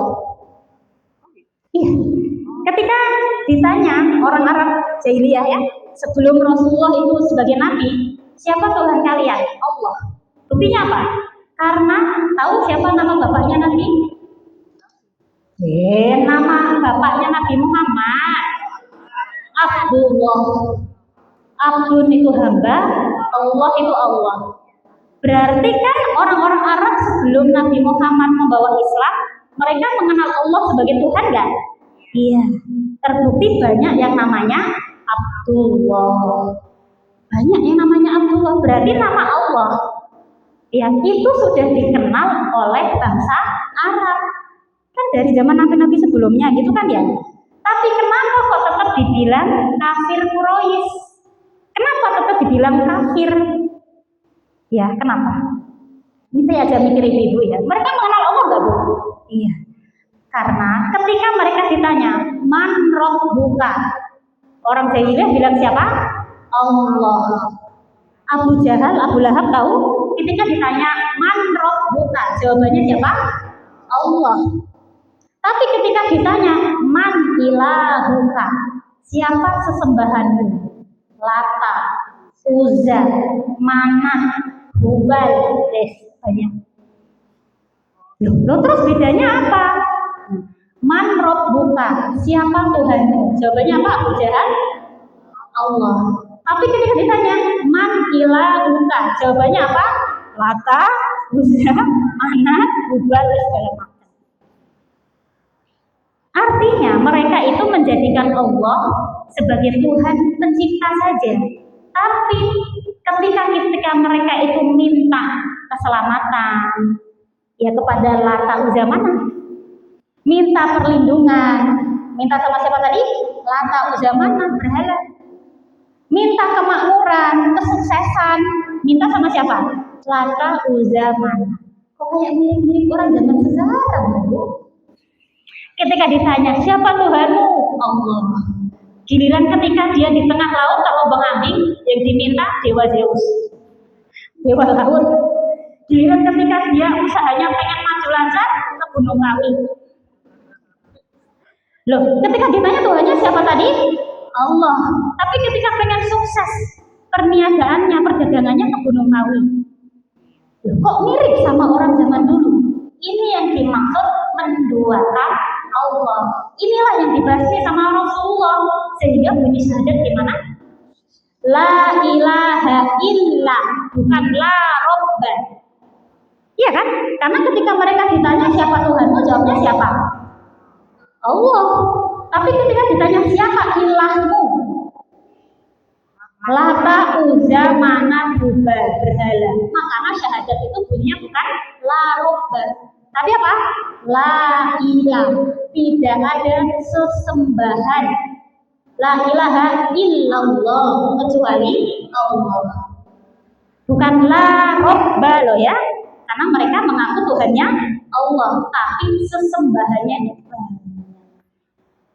Iya. Ketika ditanya orang Arab jahiliyah ya, sebelum Rasulullah itu sebagai nabi, siapa Tuhan kalian? Allah. Buktinya apa? Karena tahu siapa nama bapaknya Nabi? Nama bapaknya Nabi Muhammad. Abdullah. Abdun itu hamba, Allah itu Allah. Berarti kan orang-orang Arab sebelum Nabi Muhammad membawa Islam, mereka mengenal Allah sebagai Tuhan kan? Iya. Terbukti banyak yang namanya Abdullah. Banyak yang namanya Abdullah, berarti nama Allah yang itu sudah dikenal oleh bangsa Arab. Kan dari zaman nabi-nabi sebelumnya gitu kan ya. Tapi kenapa kok tetap dibilang kafir Quraisy? Kenapa tetap dibilang kafir? Ya, kenapa? Ini saya aja mikir ibu ya. Mereka mengenal Allah nggak, Bu? Iya. Karena ketika mereka ditanya, man rabbuka? Orang jahiliyah bilang siapa? Allah. Abu Jahal, Abu Lahab tahu? Ketika ditanya, man rabbuka? Jawabannya siapa? Allah. Tapi ketika ditanya, man ilahuka? Siapa sesembahanmu? Lata, Uzza, Manat, Hubal, banyak. Loh, terus bedanya apa? Man rabbuka? Siapa Tuhanmu? Jawabannya apa Abu Jahal? Allah. Tapi ketika ditanya, man ilahuka? Jawabannya apa? Lata, Uzza, Manat, Hubal, segala macam. Artinya mereka itu menjadikan Allah sebagai Tuhan pencipta saja. Tapi ketika mereka itu minta keselamatan ya kepada Lata Uzza Manat, minta perlindungan, minta sama siapa tadi? Lata Uzza Manat, berhala. Minta kemakmuran, kesuksesan, minta sama siapa? Lata Uzza Manat. Kok kayak mirip-mirip orang zaman sekarang, Bu? Ketika ditanya siapa Tuhanmu? Allah. Giliran ketika dia di tengah laut terombang-ambing, yang diminta dewa Zeus, dewa laut. Giliran ketika dia usahanya pengen maju lancar ke Gunung Kawi. Loh, ketika ditanya Tuhannya siapa tadi? Allah. Tapi ketika pengen sukses perniagaannya, perdagangannya ke Gunung Kawi. Loh, kok mirip sama orang zaman dulu? Ini yang dimaksud menduakan Allah. Inilah yang dibahas sama Rasulullah. Sehingga bunyi syahadat gimana? La ilaha illa, bukan la robba. Iya kan? Karena ketika mereka ditanya siapa Tuhanmu, jawabnya siapa? Allah. Tapi ketika ditanya siapa ilahmu? Lata, Uzza, Manat, Hubal, berhala. Makanya syahadat itu bunyinya bukan la robba, tapi apa? La ilah. Tidak ada sesembahan. La ilaha illallah, kecuali Allah. Bukan la robba loh ya. Karena mereka mengaku Tuhannya Allah, tapi sesembahannya bukan.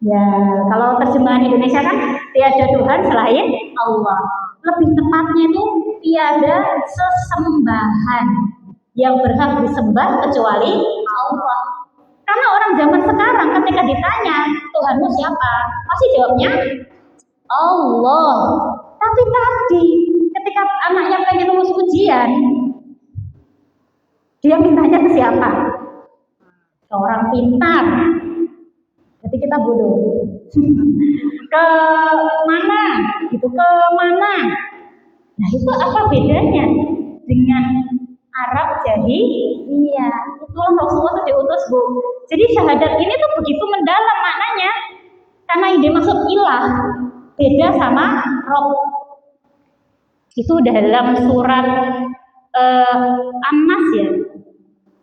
Ya, kalau terjemahan Indonesia kan tiada Tuhan selain Allah. Lebih tepatnya itu tiada sesembahan yang berhak disembah kecuali Allah. Karena orang zaman sekarang ketika ditanya Tuhanmu siapa, pasti jawabnya Allah. Tapi tadi ketika anaknya pengen lulus ujian, dia mintanya ke siapa? Ke orang pintar. Jadi kita bodoh. Ke mana? Gitu, ke mana? Nah itu apa bedanya dengan Arab jahiliyah? Itulah Rasulullah itu diutus, Bu. Jadi syahadat ini tuh begitu mendalam maknanya. Karena yang dimaksud ilah beda sama Rob. Itu dalam surat An-Nas ya.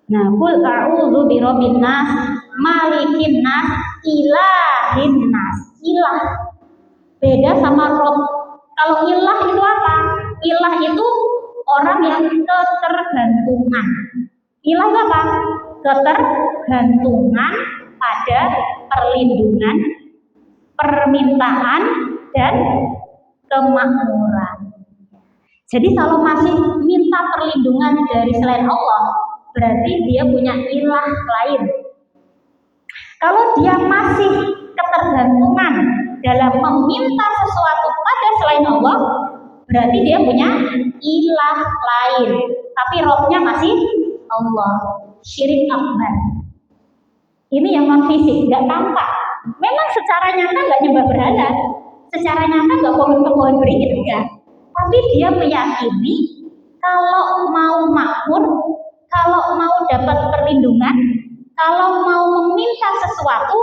Nah, qul a'udzu birabbin nas, malikin nas, ilahin nas. Ilah beda sama rob. Kalau ilah itu apa? Ilah itu orang yang ketergantungan. Ilah itu apa? Ketergantungan pada perlindungan, permintaan, dan kemakmuran. Jadi kalau masih minta perlindungan dari selain Allah, berarti dia punya ilah lain. Kalau dia masih ketergantungan dalam meminta sesuatu pada selain Allah, berarti dia punya ilah lain. Tapi rohnya masih Allah. Syirik akbar. Ini yang non fisik, nggak tampak. Memang secara nyata nggak nyembah berhala, secara nyata nggak pohon beringin enggak. Tapi dia meyakini kalau mau makmur, kalau mau dapat perlindungan, kalau mau meminta sesuatu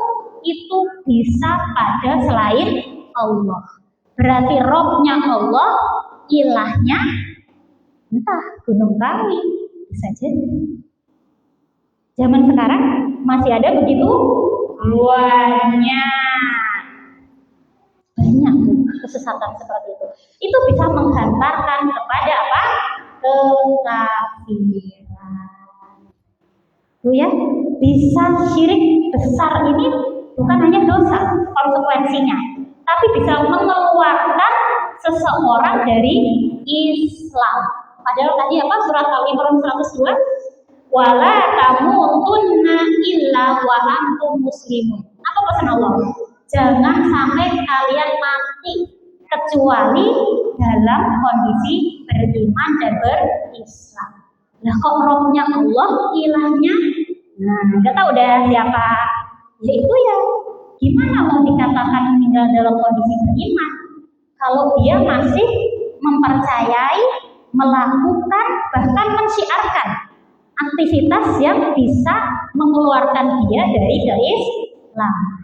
itu bisa pada selain Allah. Berarti rohnya Allah, ilahnya entah gunung kawi, bisa jadi. Zaman sekarang masih ada begitu banyak kesesatan seperti itu. Itu bisa menghantarkan kepada apa? Kekafiran. Tuh ya, bisa syirik besar ini bukan hanya dosa konsekuensinya, tapi bisa mengeluarkan seseorang dari Islam. Padahal tadi apa? Surat Al-Imran 102, wala tamutunna illa wa antum muslimun. Apa pesan Allah? Jangan sampai kalian mati kecuali dalam kondisi beriman dan berislam. Nah kok rohnya Allah, ilahnya, nah nggak tahu udah siapa. Ya itu ya, gimana mau dikatakan meninggal dalam kondisi beriman kalau dia masih mempercayai, melakukan, bahkan mensyiarkan aktivitas yang bisa mengeluarkan dia dari Islam.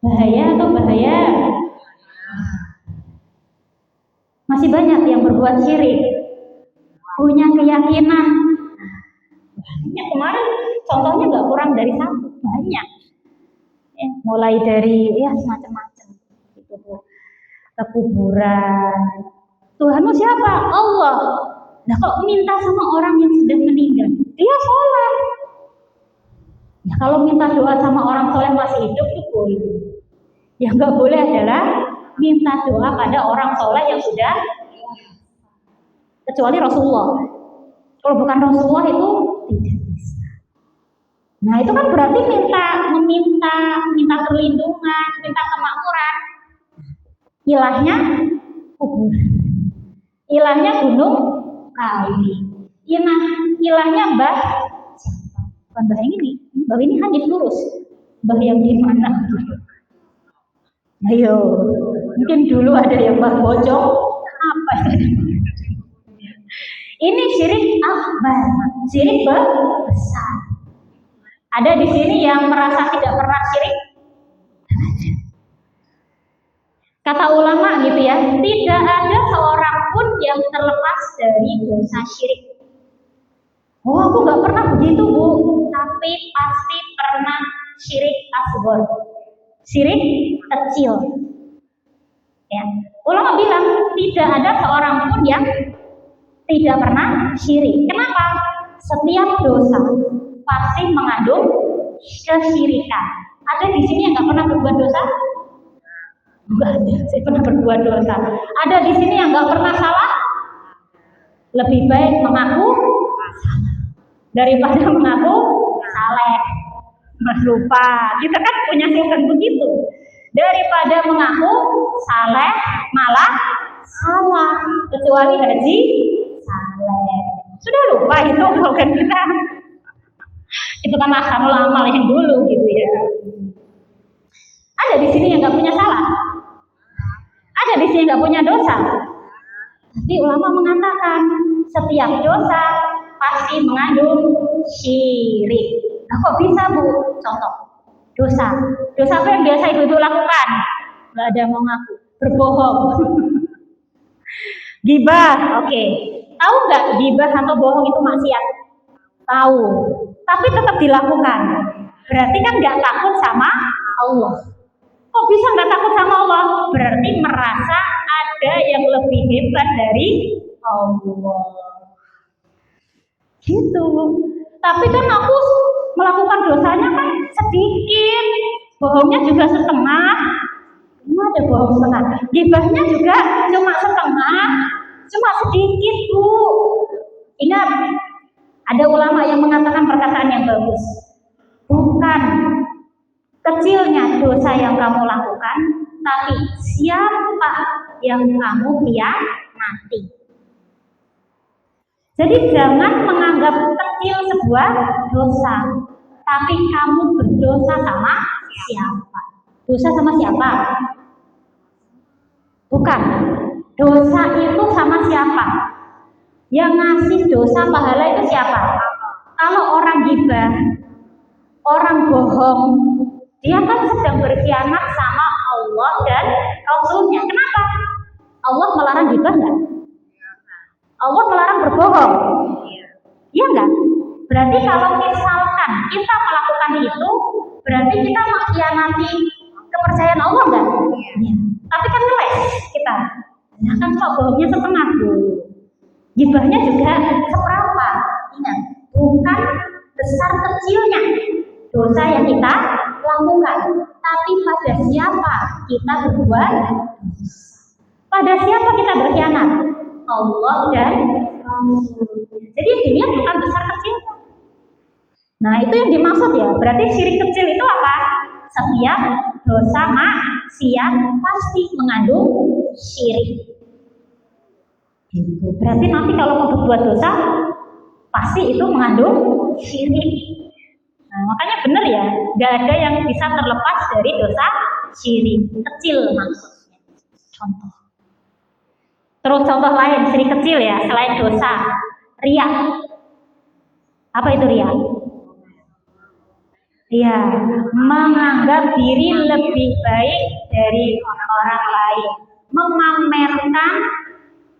Bahaya atau bahaya? Masih banyak yang berbuat syirik, punya keyakinan banyak. Kemarin contohnya nggak kurang dari satu, banyak ya, mulai dari ya semacam-macam itu Bu, ke kuburan. Tuhanmu siapa? Allah. Nah kok minta sama orang yang sudah meninggal, dia sholat. Ya kalau minta doa sama orang soleh masih hidup tuh boleh. Yang nggak boleh adalah minta doa pada orang soleh yang sudah, kecuali Rasulullah. Kalau bukan Rasulullah itu tidak bisa. Nah itu kan berarti minta perlindungan, minta kemakmuran. Ilahnya kubur, ilahnya gunung kawi, ilahnya mbah. Bukan mbah ini, mbah ini hadis lurus. Mbah yang di mana? Ayo, mungkin dulu ada yang mbah bojong, apa? Ini syirik akbar, syirik besar. Ada di sini yang merasa tidak pernah syirik? Kata ulama gitu ya, tidak ada seorang pun yang terlepas dari dosa syirik. Oh aku nggak pernah begitu Bu, tapi pasti pernah syirik asghar, syirik kecil. Ya, ulama bilang tidak ada seorang pun yang tidak pernah syirik. Kenapa? Setiap dosa pasti mengandung kesyirikan. Ada di sini yang nggak pernah berbuat dosa? Enggak ada, saya pernah berbuat dosa. Ada di sini yang nggak pernah salah? Lebih baik mengaku daripada mengaku saleh. Mas lupa, kita kan punya slogan begitu. Daripada mengaku saleh malah salah, kecuali haji saleh. Sudah lupa itu slogan kita. Itu kan ahsanul amal yang dulu gitu ya. Ada di sini yang nggak punya salah, ada di sini nggak punya dosa. Tapi ulama mengatakan setiap dosa pasti mengandung syirik. Nah kok bisa Bu? Contoh dosa apa yang biasa ibu lakukan? Nggak ada yang mau ngaku, berbohong. Gibah, oke. Tahu nggak gibah atau bohong itu maksiat? Tahu. Tapi tetap dilakukan. Berarti kan nggak takut sama Allah. Kok bisa nggak takut sama Allah? Berarti merasa ada yang lebih hebat dari Allah. Gitu. Tapi kan aku melakukan dosanya kan sedikit, bohongnya juga setengah. Ada bohong setengah. Gibahnya juga cuma setengah, cuma sedikit, Bu. Ingat, ada ulama yang mengatakan perkataan yang bagus. Bukan kecilnya dosa yang kamu lakukan, tapi siapa yang kamu khianati. Jadi jangan menganggap kecil sebuah dosa, tapi kamu berdosa sama siapa? Dosa sama siapa? Bukan. Dosa itu sama siapa? Yang ngasih dosa pahala itu siapa? Kalau orang gibah, orang bohong, dia kan sedang berkhianat sama Allah dan Rasulnya. Kenapa? Allah melarang gibah nggak? Allah melarang berbohong. Iya nggak? Berarti kalau misalkan kita melakukan itu, berarti kita mengkhianati kepercayaan Allah nggak? Iya. Tapi kan ngeles kita. Nah kan kok bohongnya setengah, Bu. Gibahnya juga seberapa. Ingat, bukan besar kecilnya dosa yang kita lakukan, tapi pada siapa kita berbuat. Pada siapa kita berkhianat? Allah dan Rasul. Jadi dilihat bukan besar kecil. Nah itu yang dimaksud ya. Berarti syirik kecil itu apa? Setiap dosa maksiat pasti mengandung syirik. Gitu. Berarti nanti kalau mau berbuat dosa pasti itu mengandung syirik. Nah, makanya benar ya, nggak ada yang bisa terlepas dari dosa syirik kecil maksudnya. Contoh. Terus contoh lain syirik kecil ya, selain dosa, riya. Apa itu riya? Iya, menganggap diri lebih baik dari orang lain, memamerkan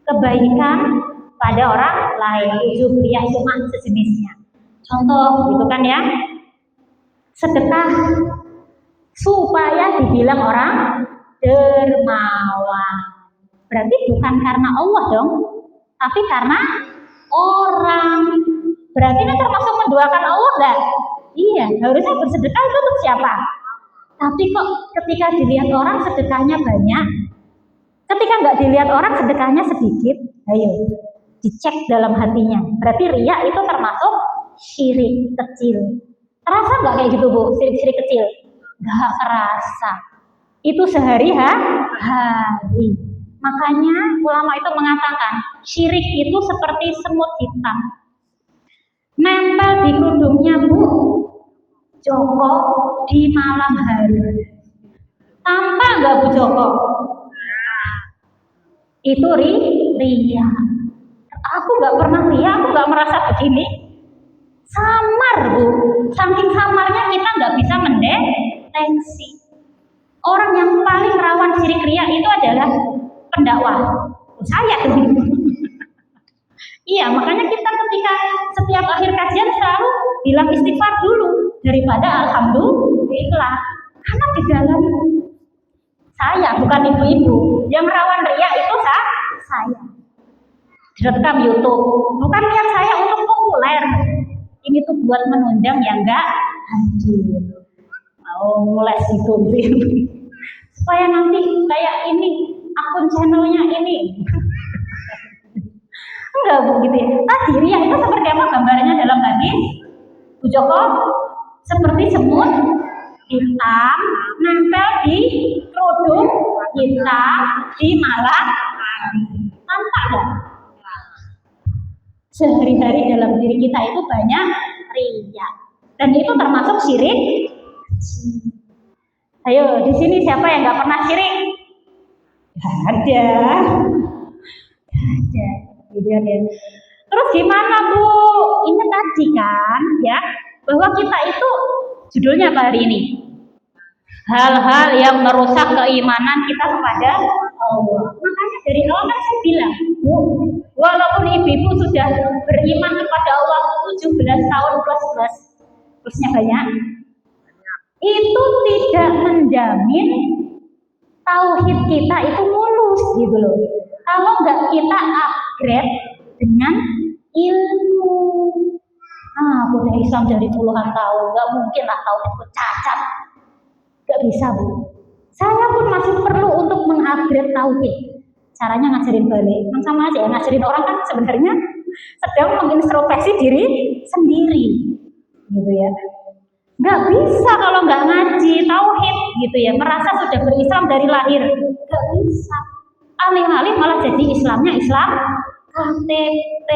kebaikan pada orang lain, ujub riya cuma sejenisnya. Contoh gitu kan ya, sedekah supaya dibilang orang dermawan. Berarti bukan karena Allah dong, tapi karena orang. Berarti ini termasuk menduakan Allah enggak? Iya, harusnya bersedekah itu untuk siapa? Tapi kok ketika dilihat orang sedekahnya banyak, ketika nggak dilihat orang sedekahnya sedikit, ayo dicek dalam hatinya. Berarti riya itu termasuk syirik kecil. Terasa nggak kayak gitu, Bu? Syirik kecil? Nggak kerasa. Itu sehari-hari. Makanya ulama itu mengatakan syirik itu seperti semut hitam. Nempel di kerudungnya, Bu Joko di malam hari. Tampak nggak Bu Joko? Itu riya. Aku nggak pernah riya, aku nggak merasa begini. Samar, Bu. Saking samarnya kita nggak bisa mendeteksi. Orang yang paling rawan syirik riya itu adalah pendakwah. Saya tuh. Iya, makanya kita ketika setiap akhir kajian selalu bilang istighfar dulu daripada alhamdulillah. Karena di dalam saya, bukan ibu-ibu, yang rawan riya itu saya. Direkam YouTube. Bukan niat saya untuk populer. Ini tuh buat menunjang yang enggak hadir. Mau ngeles itu supaya nanti kayak ini akun channelnya ini. Enggak, Bu, gitu ya. Tadi riya itu seperti apa gambarnya dalam hadis? Bu Joko seperti semut hitam nempel di kerudung hitam di malam hari. Tampak nggak? Sehari-hari dalam diri kita itu banyak riya, dan itu termasuk syirik. Ayo, di sini siapa yang nggak pernah syirik? Gak ada. Terus gimana, Bu? Ini tadi kan ya, bahwa kita itu judulnya apa hari ini? Hal-hal yang merusak keimanan kita kepada Allah. Makanya dari awal kan saya bilang, Bu, walaupun ibu-ibu sudah beriman kepada Allah 17 tahun plus plusnya banyak, itu tidak menjamin tauhid kita itu mulus gitu loh. Kalau nggak kita upgrade dengan ilmu. Udah Islam dari puluhan tahun, nggak mungkin lah tauhidku cacat. Nggak bisa, Bu. Saya pun masih perlu untuk mengupgrade tauhid. Caranya ngajarin balik, kan sama aja ya, ngajarin orang kan sebenarnya sedang mengintrospeksi diri sendiri, gitu ya. Nggak bisa kalau nggak ngaji tauhid, gitu ya. Merasa sudah berislam dari lahir, nggak bisa. Alih-alih malah jadi Islamnya Islam KTP.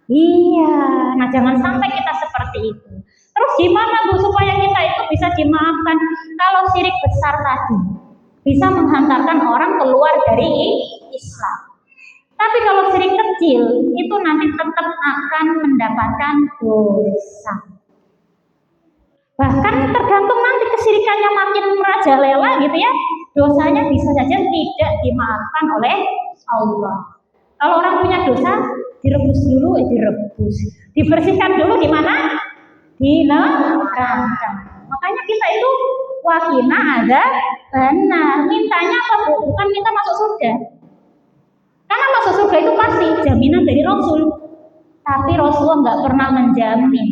Iya, nah jangan sampai kita seperti itu. Terus gimana Bu supaya kita itu bisa dimaafkan? Kalau syirik besar tadi bisa menghantarkan orang keluar dari Islam. Tapi kalau syirik kecil itu nanti tetap akan mendapatkan dosa. Bahkan tergantung nanti kesyirikannya makin merajalela gitu ya, dosanya bisa saja tidak dimaafkan oleh Allah. Kalau orang punya dosa, direbus dulu, dibersihkan dulu di mana? Di neraka. Makanya kita itu wakina ada benar. Mintanya apa Bu? Bukan minta masuk surga. Karena masuk surga itu pasti jaminan dari Rasul. Tapi Rasulullah nggak pernah menjamin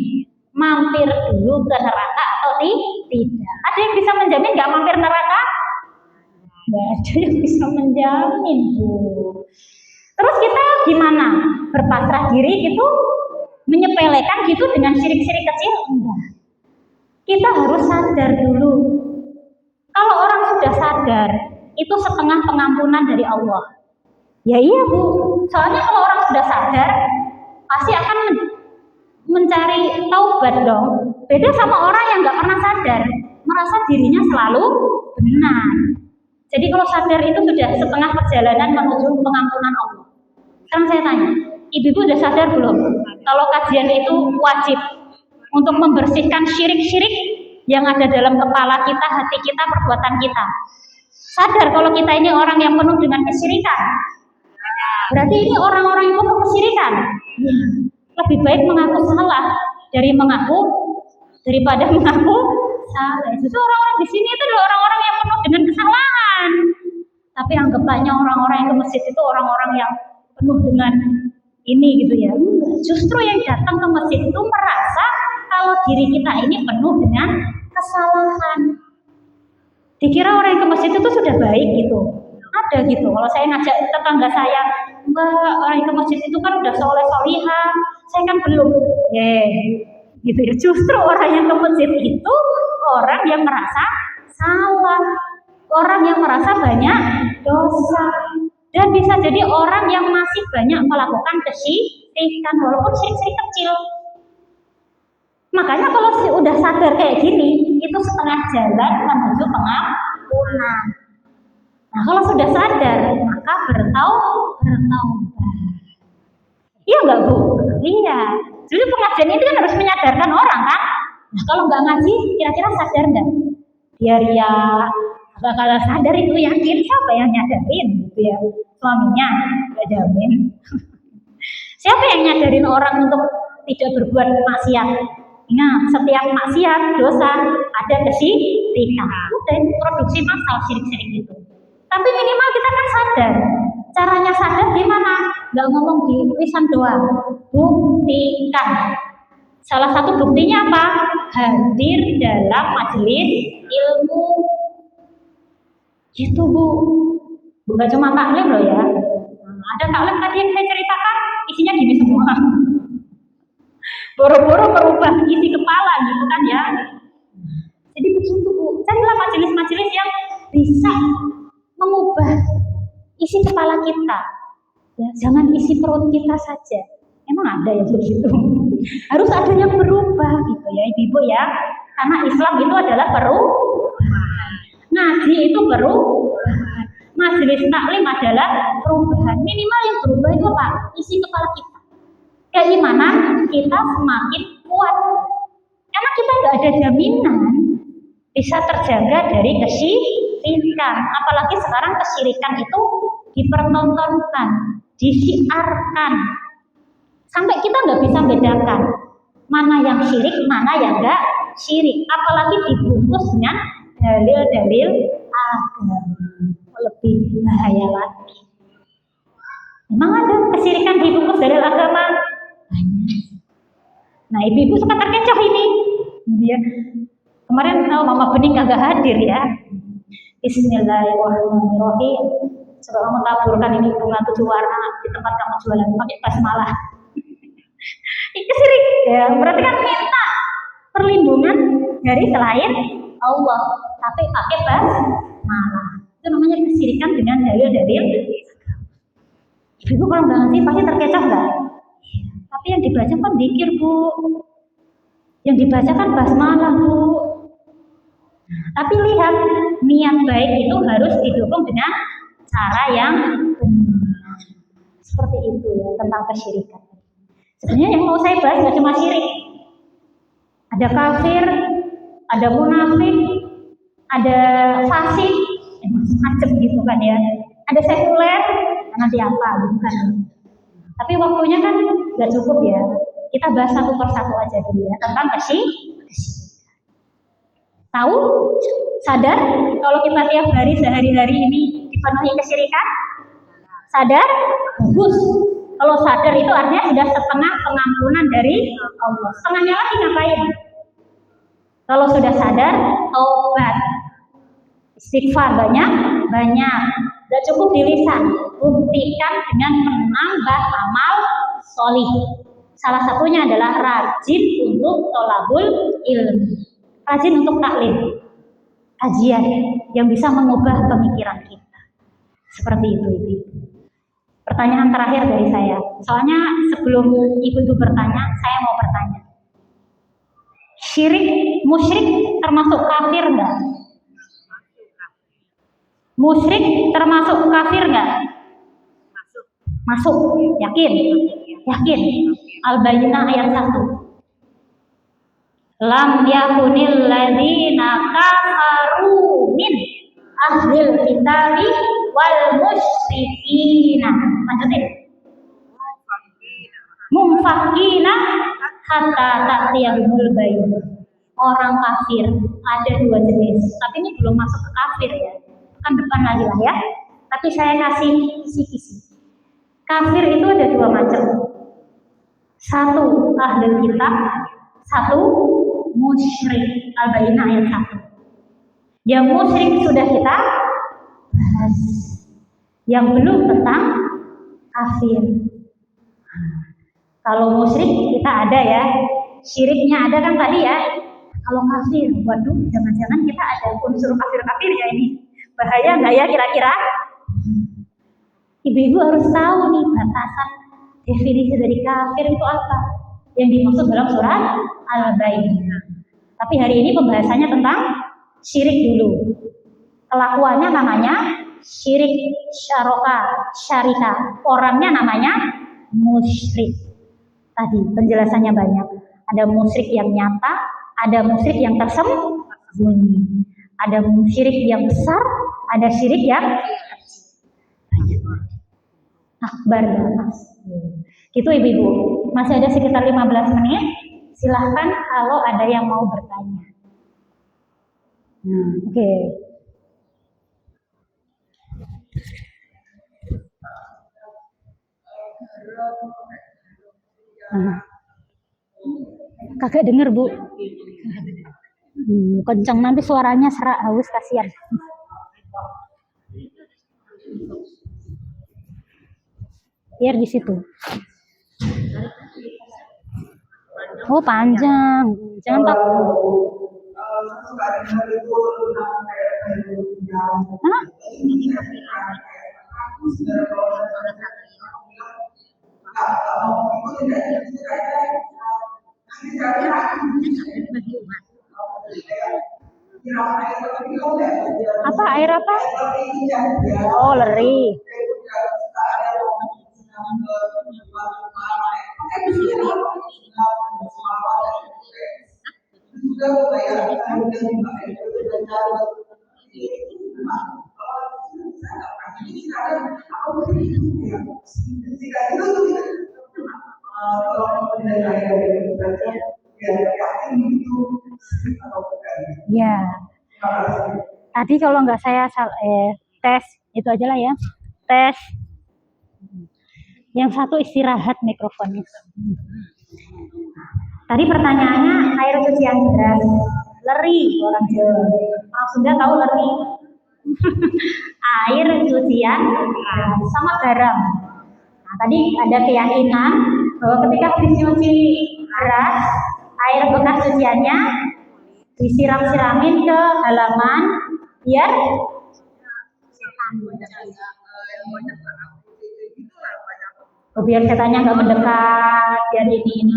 mampir dulu ke neraka atau tidak. Ada yang bisa menjamin nggak mampir neraka? Nggak ada yang bisa menjamin Bu. Terus kita gimana? Berpasrah diri gitu? Menyepelekan gitu dengan syirik-syirik kecil? Enggak. Kita harus sadar dulu. Kalau orang sudah sadar, itu setengah pengampunan dari Allah. Ya iya Bu, soalnya kalau orang sudah sadar, pasti akan mencari taubat dong. Beda sama orang yang nggak pernah sadar, merasa dirinya selalu benar. Jadi kalau sadar itu sudah setengah perjalanan menuju pengampunan Allah. Sekarang saya tanya, ibu-ibu sudah sadar belum? Kalau kajian itu wajib untuk membersihkan syirik-syirik yang ada dalam kepala kita, hati kita, perbuatan kita. Sadar kalau kita ini orang yang penuh dengan kesyirikan. Berarti ini orang-orang yang penuh kesyirikan. Lebih baik mengaku salah daripada mengaku salah. Justru orang-orang di sini itu adalah orang-orang yang penuh dengan kesalahan. Tapi anggapannya orang-orang yang ke masjid itu orang-orang yang penuh dengan ini gitu ya. Enggak, justru yang datang ke masjid itu merasa kalau diri kita ini penuh dengan kesalahan. Dikira orang yang ke masjid itu sudah baik gitu. Ada gitu. Kalau saya ngajak tetangga saya, Mbak, orang yang ke masjid itu kan udah soleh-solihah, saya kan belum. Gitu ya. Justru orang yang ke masjid itu orang yang merasa salah, orang yang merasa banyak dosa. Dan bisa jadi orang yang masih banyak melakukan kesyirikan walaupun syirik-syirik kecil. Makanya kalau udah sadar kayak gini, itu setengah jalan menuju pengampunan. Nah kalau sudah sadar, maka bertaubat. Iya nggak Bu? Iya. Jadi pengajian itu kan harus menyadarkan orang kan? Nah kalau nggak ngaji, kira-kira sadar nggak? Biar ya kalau sadar itu yakin siapa yang nyadarin gitu ya, suaminya nggak jamin. Siapa yang nyadarin orang untuk tidak berbuat maksiat? Nah, setiap maksiat dosa ada kesyirikan. Udah produksi massal syirik-syirik itu. Tapi minimal kita kan sadar. Caranya sadar gimana? Nggak ngomong di lisan doang, buktikan. Salah satu buktinya apa? Hadir dalam majelis ilmu. Gitu Bu, bukan cuma taklim loh ya. Ada taklim tadi yang saya ceritakan, isinya gini semua. Boro-boro merubah isi kepala gitu kan ya. Jadi begitu Bu, carilah majelis-majelis yang bisa mengubah isi kepala kita. Ya, jangan isi perut kita saja. Emang ada yang begitu? Harus ada yang berubah gitu ya, Ibu ya. Karena Islam itu adalah perubahan. Ngaji itu perubahan. Majelis taklim adalah perubahan. Minimal yang berubah itu apa? Isi kepala kita. Kayak gimana? Kita semakin kuat. Karena kita nggak ada jaminan bisa terjaga dari kesyirikan. Apalagi sekarang kesyirikan itu dipertontonkan, disiarkan, sampai kita nggak bisa bedakan mana yang syirik, mana yang enggak syirik. Apalagi dibungkus dengan dalil-dalil agama, lebih bahaya lagi. Memang ada kesyirikan dibungkus dalil agama? Nah, ibu-ibu suka terkecoh ini. Dia kemarin Mama Bening kagak hadir ya. Bismillahirrahmanirrahim. Coba kamu taburkan ini bunga 7 warna di tempat kamu jualan pakai basmalah. Itu syirik ya. Berarti kan minta perlindungan dari selain Allah, tapi pakai basmalah. Itu namanya kesyirikan dengan dalil-dalil. Ibu kalau nggak ngerti pasti terkecoh nggak? Tapi yang dibaca kan dzikir Bu, yang dibaca kan basmalah Bu. Tapi lihat, niat baik itu harus didukung dengan cara yang benar. Seperti itu ya tentang kesyirikan. Sebenarnya yang mau saya bahas nggak cuma syirik. Ada kafir, ada munafik, ada fasik, macam-macam gitu kan ya. Ada sekuler, nanti apa gitu kan. Tapi waktunya kan nggak cukup ya. Kita bahas satu persatu aja dulu ya tentang kesyirikan. Tahu? Sadar kalau kita tiap hari sehari-hari ini dipenuhi kesyirikan? Sadar? Bagus. Kalau sadar itu artinya sudah setengah pengampunan dari Allah. Setengahnya lagi ngapain? Kalau sudah sadar, taubat. Istighfar banyak. Tidak cukup di lisan. Buktikan dengan menambah amal solih. Salah satunya adalah rajin untuk tolabul ilmu. Rajin untuk taklim, kajian yang bisa mengubah pemikiran kita. Seperti itu, Ibu. Pertanyaan terakhir dari saya. Soalnya sebelum Ibu bertanya, saya mau bertanya. Syirik, musyrik termasuk kafir enggak? Musyrik termasuk kafir enggak? Masuk. Yakin? Yakin. Al-Bayyinah ayat 1. Lam yakunil ladzina kafaru min ahlil kitabi wal musyrikina. Lanjutin. Mumfakina hatta ta'tiyahumul bayyinah. Orang kafir ada 2 jenis, tapi ini belum masuk ke kafir ya. Kan depan lagi lah ya. Tapi saya kasih kisi-kisi. Kafir itu ada 2 macam. Satu ahlul kitab, satu musyrik. Al-Bayyinah ayat 1. Yang musyrik sudah kita bahas. Yang belum tentang kafir. Kalau musyrik kita ada ya. Syiriknya ada kan tadi ya. Kalau kafir, waduh, jangan-jangan kita ada unsur kafir-kafir ya ini. Bahaya nggak ya kira-kira? Ibu-ibu harus tahu nih batasan definisi dari kafir itu apa. Yang dimaksud dalam surat Al-Bayyinah. Tapi hari ini pembahasannya tentang syirik dulu. Kelakuannya namanya syirik syarika. Orangnya namanya musyrik. Tadi penjelasannya banyak. Ada musyrik yang nyata, ada musyrik yang tersembunyi. Ada syirik yang besar, ada syirik yang akbar ya Mas. Gitu Ibu-ibu. Masih ada sekitar 15 menit. Silahkan kalau ada yang mau bertanya. Oke. Kagak denger Bu. Kencang nanti suaranya serak, haus kasihan. Biar di situ. Oh panjang, jangan takut. Hah? Apa air apa? Oh leri. Ya, tadi kalau nggak saya tes itu aja lah ya, tes. Yang satu istirahat mikrofonnya. Tadi pertanyaannya air cucian beras, leri orang Jawa. Orang Sunda tahu leri. Air cucian sama garam. Nah, tadi ada keyakinan bahwa ketika habis nyuci beras, air bekas cuciannya disiram-siramin ke halaman biar biar setannya nggak mendekat, biar ini.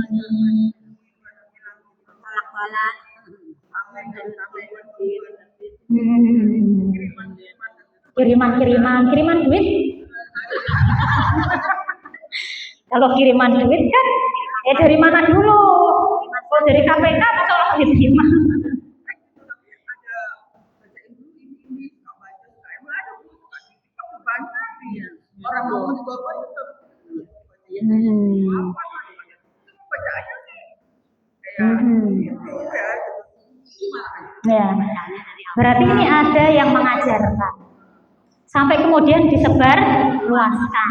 Kiriman duit. Kalau kiriman duit kan, dari mana dulu? Kalau dari KPK atau langsung diterima? Orang mau juga ya, berarti ini ada yang mengajarkan sampai kemudian disebar luaskan.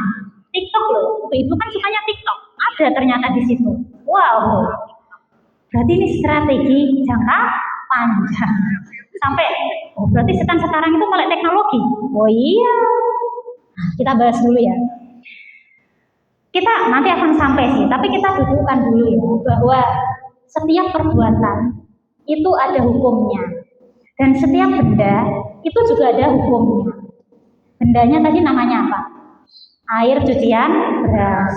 TikTok loh, ibu kan sukanya TikTok, ada ternyata di situ. Wow, berarti ini strategi jangka panjang. Sampai, berarti sekarang itu melek teknologi. Oh iya, kita bahas dulu ya. Kita nanti akan sampai sih, tapi kita dudukkan dulu ya bahwa setiap perbuatan itu ada hukumnya dan setiap benda itu juga ada hukumnya. Bendanya tadi namanya apa? Air cucian beras,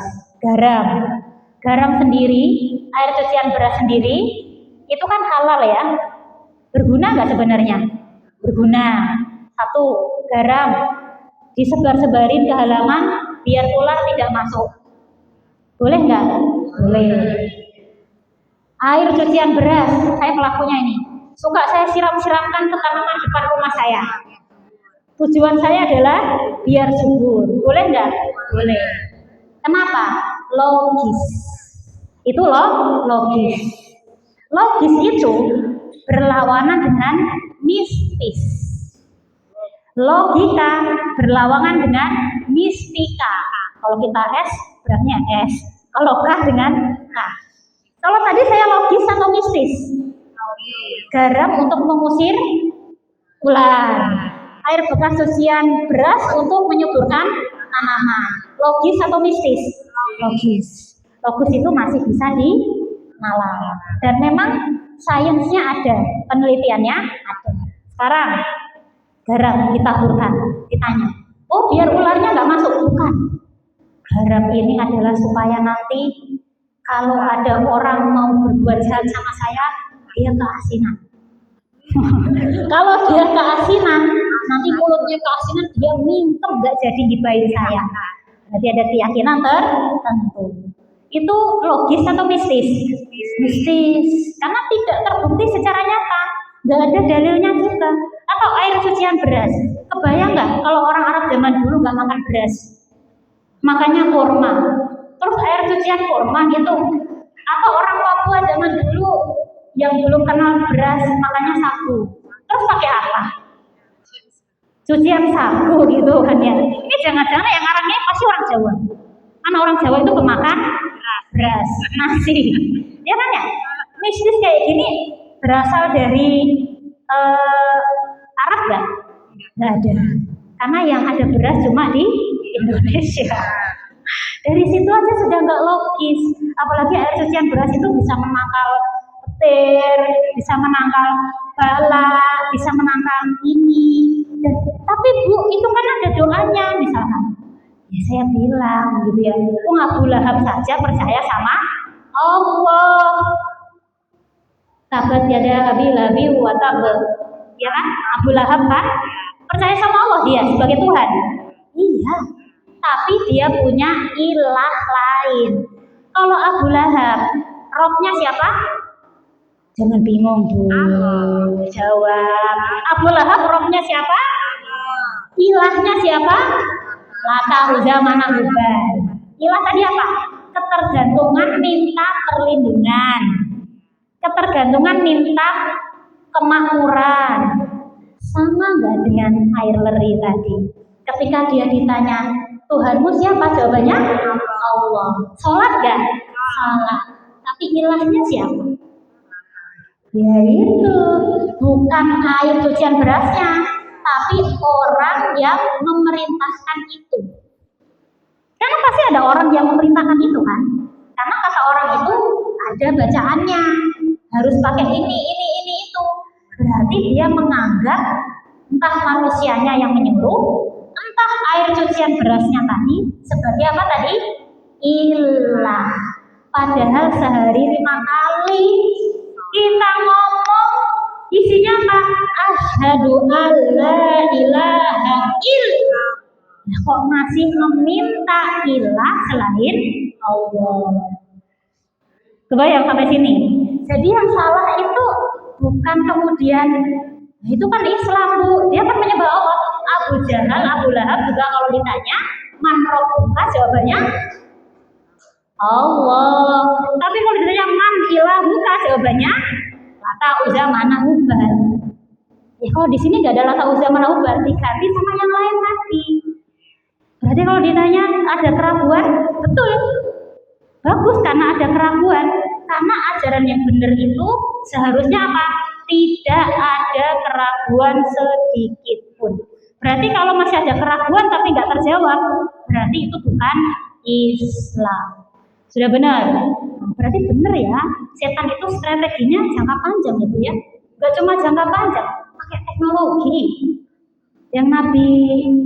garam sendiri, air cucian beras sendiri itu kan halal ya. Berguna nggak sebenarnya? Berguna. Satu, garam disebar-sebarin ke halaman biar ular tidak masuk. Boleh nggak? Boleh. Air cucian beras, saya pelakunya ini. Suka saya siram-siramkan ke tanaman depan rumah saya. Tujuan saya adalah biar subur. Boleh nggak? Boleh. Kenapa? Logis. Itu logis. Logis itu berlawanan dengan mistis. Logika berlawanan dengan mistika. Kalau kita S, berarti S. Kalau K dengan K. Kalau tadi saya logis atau mistis? Garam untuk mengusir ular. Air bekas cucian beras untuk menyuburkan tanaman. Logis atau mistis? Logis. Logis itu masih bisa dinalar. Dan memang sainsnya ada, penelitiannya ada. Sekarang garam ditaburkan, ditanya, oh biar ularnya nggak masuk? Bukan. Garam ini adalah supaya nanti kalau ada orang mau berbuat jahat sama saya, dia keasinan. Kalau dia keasinan, nanti mulutnya keasinan, dia mintem nggak jadi gibahin saya. Berarti ada keyakinan tertentu. Itu logis atau mistis? Mistis. Karena tidak terbukti secara nyata. Nggak ada dalilnya juga. Atau air cucian beras. Kebayang nggak kalau orang Arab zaman dulu nggak makan beras? Makannya kurma. Terus air cucian kurma gitu. Atau orang Papua zaman dulu yang belum kenal beras makannya sagu. Terus pakai apa? Cucian sagu gitu kan ya. Ini jangan-jangan yang ngarangnya pasti orang Jawa. Karena orang Jawa itu pemakan beras, nasi. Ya kan ya? Mistis kayak gini berasal dari Arab nggak? Nggak ada. Karena yang ada beras cuma di Indonesia. Dari situ aja sudah nggak logis. Apalagi air cucian beras itu bisa menangkal petir, bisa menangkal bala, bisa menangkal ini. Dan, tapi Bu, itu kan ada doanya misalkan. Ya saya bilang gitu ya. Abu Lahab saja percaya sama Allah. Tabat yada Abi Lahabi wa tab. Ya kan? Abu Lahab kan percaya sama Allah dia sebagai Tuhan. Iya. Tapi dia punya ilah lain. Kalau Abu Lahab, Robnya siapa? Jangan bingung Bu. Jawab. Abu Lahab Robnya siapa? Ilahnya siapa? Lata, Uzza, Manat, Hubal. Ilah tadi apa? Ketergantungan minta perlindungan. Ketergantungan minta kemakmuran. Sama nggak dengan air leri tadi? Ketika dia ditanya, Tuhanmu siapa? Jawabannya Allah. Sholat nggak? Sholat. Tapi ilahnya siapa? Ya itu, bukan air cucian berasnya, tapi orang yang memerintahkan itu. Karena pasti ada orang yang memerintahkan itu kan? Karena kata orang itu ada bacaannya, harus pakai ini itu. Berarti dia menganggap entah manusianya yang menyuruh, entah air cucian berasnya tadi sebagai apa tadi? Ilah. Padahal sehari 5 kali kita ngomong isinya apa? Asyhadu alla ilaha illallah. Kok masih meminta ilah selain Allah? Kebayang sampai sini? Jadi yang salah itu bukan kemudian itu kan Islam Bu, dia kan menyembah Allah. Abu Jahal, Abu Lahab juga kalau ditanya man rabbuka jawabannya Allah. Tapi kalau ditanya man ilahuka jawabannya Lata, Uzza, Manat, Hubal. Ya kalau di sini nggak ada Lata, Uzza, Manat, Hubal, diganti sama yang lain tadi. Berarti kalau ditanya ada keraguan, betul. Bagus karena ada keraguan. Karena ajaran yang benar itu seharusnya apa? Tidak ada keraguan sedikit pun. Berarti kalau masih ada keraguan tapi nggak terjawab, berarti itu bukan Islam. Sudah benar? Berarti benar ya, setan itu strateginya jangka panjang gitu ya. Nggak cuma jangka panjang, pakai teknologi. Yang Nabi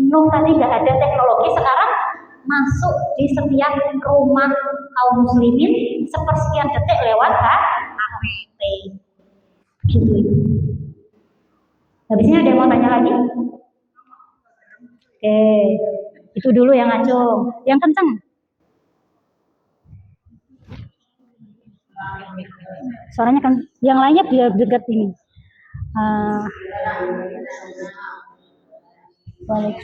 Nuh tadi nggak ada teknologi, sekarang masuk di setiap rumah kaum muslimin sepersekian detik lewat HP. Gitu itu. Habisnya ada yang mau tanya lagi? Oke, itu dulu yang acung, yang kenceng. Suaranya kan, yang lainnya dia dekat ini. Oh, iya.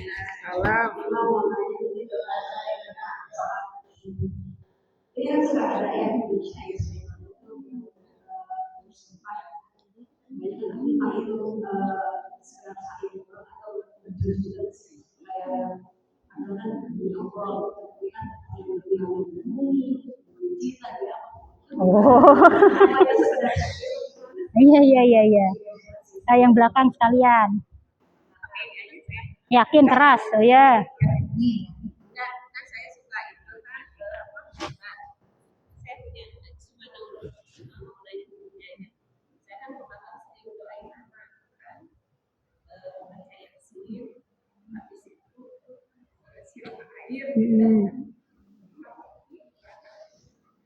Yang belakang sekalian. Yakin keras, oh ya.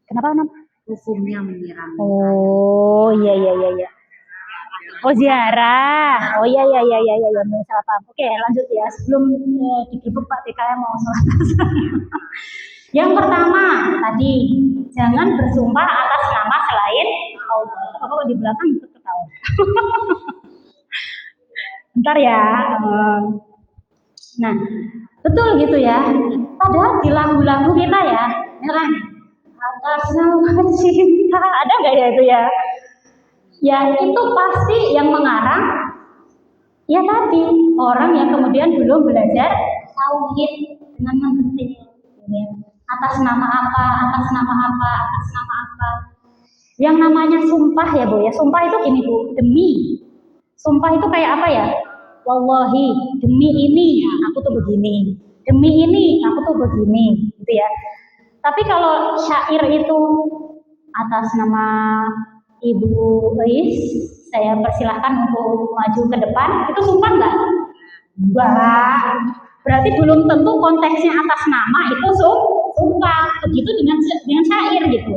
Kenapa? Hukumnya menyiram. Oh, iya. Oh, ziarah. Oh, iya. Salah paham. Oke, lanjut ya. Sebelum digebuk Pak DKM mau sholat. Yang pertama tadi, jangan bersumpah atas nama selain Allah. Apa di belakang itu ketawa. Bentar ya. Nah, betul gitu ya. Padahal di lagu-lagu kita ya kan atas nama cinta, ada nggak ya itu ya? Ya itu pasti yang mengarang ya tadi orang yang kemudian belum belajar tauhid dengan mengerti ya. Atas nama apa? Yang namanya sumpah ya Bu ya. Sumpah itu gini Bu, demi. Sumpah itu kayak apa ya? Wallahi, demi ini aku tuh begini. Demi ini aku tuh begini, gitu ya. Tapi kalau syair itu atas nama Ibu Eis, saya persilahkan untuk maju ke depan. Itu sumpah nggak? Enggak. Berarti belum tentu konteksnya atas nama itu sumpah. Begitu dengan syair gitu.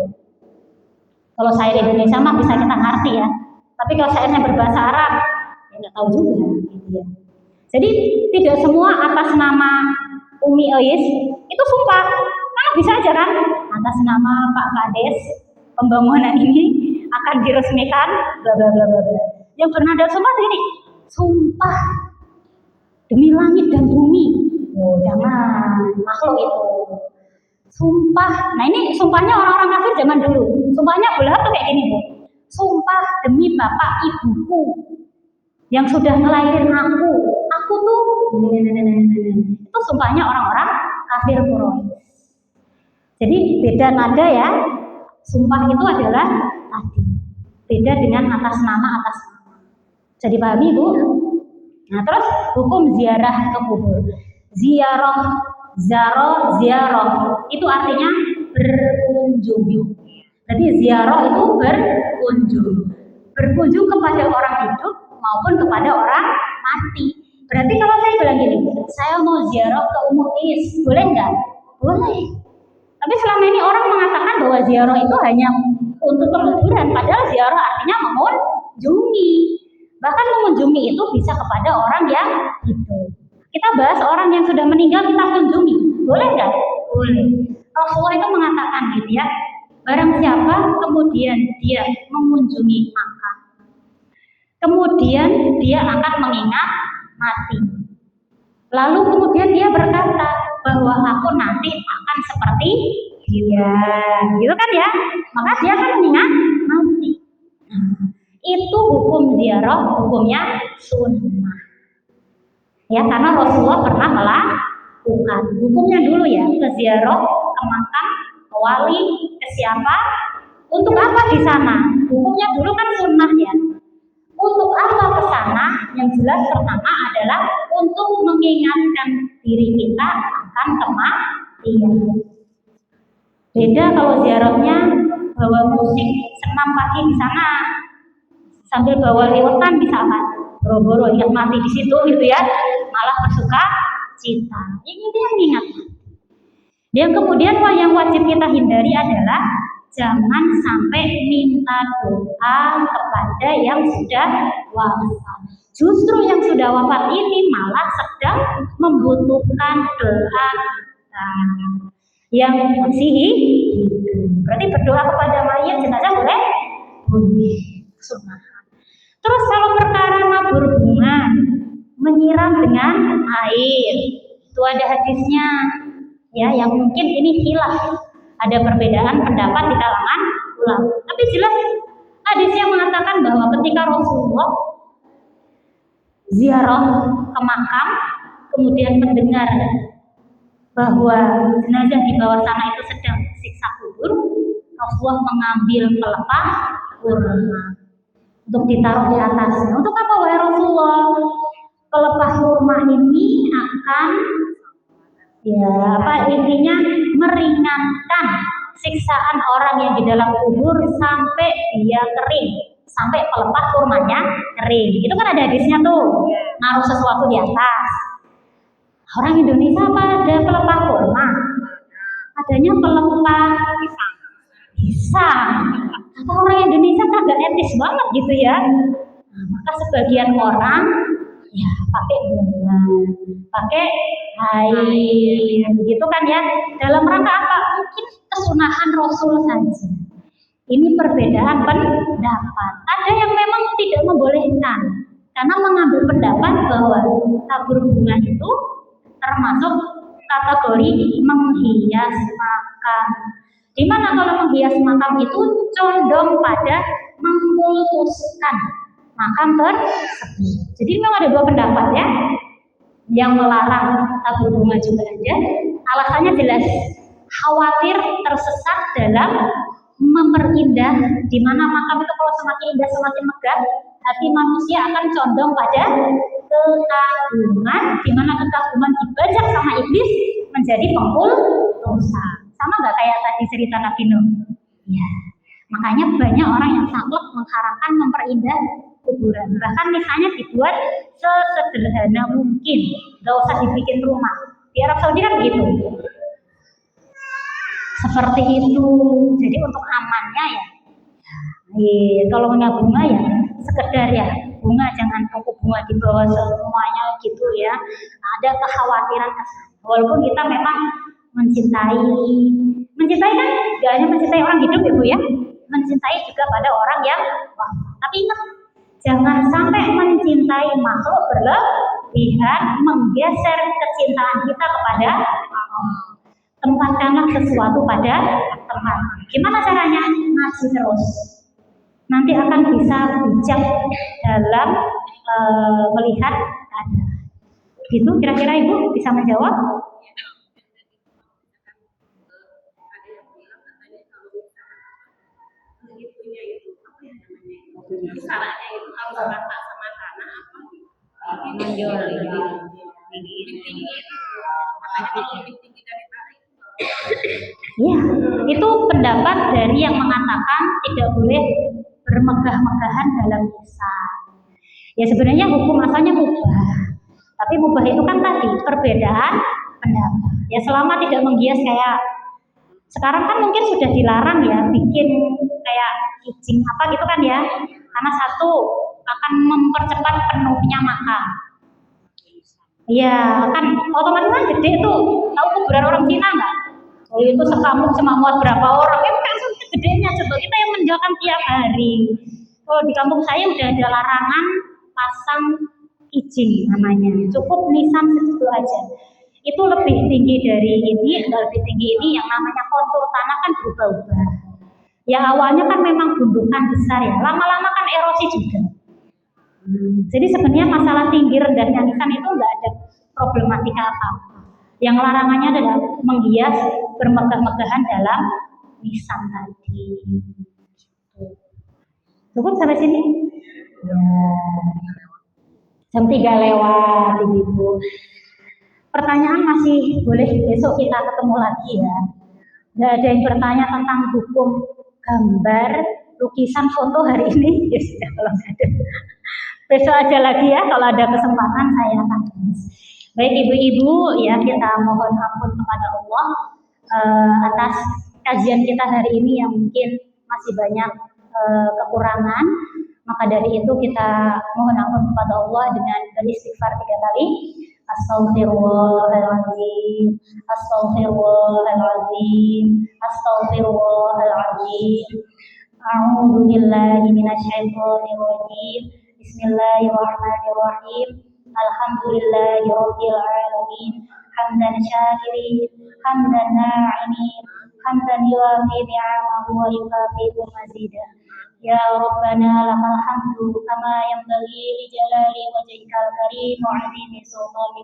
Kalau syair Indonesia mah bisa kita ngerti ya. Tapi kalau syairnya berbahasa Arab, ya nggak tahu juga. Gitu ya. Jadi tidak semua atas nama Umi Eis itu sumpah. Karena bisa aja kan atas nama Pak Kades pembangunan ini akan diresmikan bla bla bla bla. Yang bernada sumpah ini sumpah demi langit dan bumi. Oh, jangan, makhluk itu. Sumpah, nah ini sumpahnya orang-orang kafir zaman dulu. Sumpahnya boleh tuh kayak gini, Bu. Sumpah demi bapak ibuku yang sudah ngelahirin aku tuh, itu sumpahnya orang-orang kafir Quraisy. Jadi beda nada ya, sumpah itu adalah tadi, beda dengan atas nama. Jadi pahami Bu? Nah terus hukum ziarah ke kubur. Ziarah itu artinya berkunjung. Jadi ziarah itu berkunjung kepada orang hidup maupun kepada orang mati. Berarti kalau saya bilang gini, saya mau ziarah ke Umutis, boleh nggak? Boleh. Tapi selama ini orang mengatakan bahwa ziarah itu hanya untuk kebetulan, padahal ziarah artinya mengunjungi. Bahkan mengunjungi itu bisa kepada orang yang hidup. Kita bahas orang yang sudah meninggal kita kunjungi, boleh nggak? Boleh. Rasulullah itu mengatakan gitu ya, barang siapa kemudian dia mengunjungi makam, kemudian dia akan mengingat mati. Lalu kemudian dia berkata bahwa aku nanti akan seperti dia, gitu kan ya? Maka dia akan mengingat mati. Itu hukum ziarah, hukumnya sunnah. Ya, karena Rasulullah pernah melakukan. Hukumnya dulu ya, ke ziarah, ke makam, ke wali, ke siapa? Untuk apa di sana? Hukumnya dulu kan sunnah ya. Untuk apa ke sana? Yang jelas pertama adalah untuk mengingatkan diri kita akan kematian. Beda kalau ziarahnya bawa musik senam pagi di sana, sambil bawa liwetan misalkan, boro-boro ingat mati di situ gitu ya, malah bersuka cita. Ini dia mengingat. Dan kemudian yang wajib kita hindari adalah jangan sampai minta doa kepada yang sudah wafat. Justru yang sudah wafat ini malah sedang membutuhkan doa kita yang masih hidup. Berarti berdoa kepada mayat jenazah boleh? Boleh. Sunnah. Terus kalau perkara nabur bunga, menyiram dengan air, itu ada hadisnya, ya, yang mungkin ini khilaf, ada perbedaan pendapat di kalangan ulama. Tapi jelas hadisnya mengatakan bahwa ketika Rasulullah ziarah ke makam, kemudian mendengar bahwa jenazah di bawah sana itu sedang siksa kubur, Rasulullah mengambil pelepah kurma untuk ditaruh di atasnya. Untuk apa wahai Rasulullah? Pelepah kurma ini akan intinya meringankan siksaan orang yang di dalam kubur sampai dia kering, sampai pelepah kurmanya kering. Itu kan ada hadisnya tuh, naruh sesuatu di atas. Orang Indonesia apa ada pelepah kurma? Adanya pelepah pisang. Kata orang Indonesia kagak etis banget gitu ya. Nah, maka sebagian orang ya pakai bunga, pakai air, gitu kan ya. Dalam rangka apa? Mungkin kesunahan Rasul saja. Ini perbedaan pendapat. Ada yang memang tidak membolehkan, karena mengambil pendapat bahwa tabur bunga itu termasuk kategori menghias makam. Dimana kalau menghias makam itu condong pada mengkultuskan makam tersebut. Jadi memang ada dua pendapat ya. Yang melarang tabur bunga juga ada. Alasannya jelas, khawatir tersesat dalam memperindah. Dimana makam itu kalau semakin indah semakin megah, hati manusia akan condong pada kekaguman. Dimana kekaguman dibajak sama iblis menjadi pengkul dosa. Sama nggak kayak tadi cerita Nabi Nuh? Ya, makanya banyak orang yang saklek mengharamkan memperindah kuburan. Bahkan misalnya dibuat sesederhana mungkin, nggak usah dibikin rumah. Di Arab Saudi kan begitu. Seperti itu. Jadi untuk amannya ya, kalau punya bunga ya sekedar ya bunga, jangan tunggu bunga di bawah semuanya gitu ya. Ada kekhawatiran, walaupun kita memang mencintai kan gak hanya mencintai orang hidup ibu ya, mencintai juga pada orang yang wafat. Tapi ingat, jangan sampai mencintai makhluk berlebihan menggeser kecintaan kita kepada Allah. Tempatkanlah sesuatu pada tempat. Gimana caranya? Ngaji terus. Nanti akan bisa bijak dalam melihat keadaan. Gitu kira-kira Ibu bisa menjawab? Syaratnya itu harus rata sama tanah apa menjual tinggi makanya kalau lebih tinggi dari tanah Ya, itu pendapat dari yang mengatakan tidak boleh bermegah-megahan dalam lisan. Ya sebenarnya hukum asalnya mubah, tapi mubah itu kan tadi perbedaan pendapat. Ya selama tidak menghias kayak sekarang kan mungkin sudah dilarang ya bikin kayak ijing apa gitu kan ya, karena satu akan mempercepat penuhnya makam. Iya kan otomatis kan gede tuh. Tahu kuburan orang Cina nggak? Oh itu sekampung cuma muat berapa orang? Ya kan gedenya coba kita yang menjualkan tiap hari. Kalau di kampung saya udah ada larangan pasang ijing namanya. Cukup nisan segitu aja. Itu lebih tinggi dari ini, lebih tinggi ini yang namanya kontur tanah kan berubah-ubah. Ya awalnya kan memang gundukan besar ya, lama-lama kan erosi juga. Jadi sebenarnya masalah tinggi rendahnya nisan itu enggak ada problematika apa-apa. Yang larangannya adalah menghias bermegah-megahan dalam nisan tadi. Cukup sampai sini? Ya. Jam 3 lewat Ibu. Pertanyaan masih boleh besok kita ketemu lagi ya. Nggak ada yang bertanya tentang hukum gambar, lukisan, foto hari ini. Ya sudah kalau nggak ada. Besok aja lagi ya, kalau ada kesempatan saya akan tulis. Baik ibu-ibu ya, kita mohon ampun kepada Allah atas kajian kita hari ini yang mungkin masih banyak kekurangan. Maka dari itu kita mohon ampun kepada Allah dengan beristighfar 3 kali. Astaghfirullahaladzim, astaghfirullahaladzim, astaghfirullahaladzim. A'udzu billahi minasyaitonir rajim. Bismillahirrahmanirrahim. Alhamdulillahirabbil alamin. Hamdan syakirin, hamdan na'imin, hamdan yuwafi ni'amahu wa yukafi'u mazidah. Ya Rabbana lakal hamdu kama yanbaghi li jalali wajhikal karim wa 'azimi sultanik.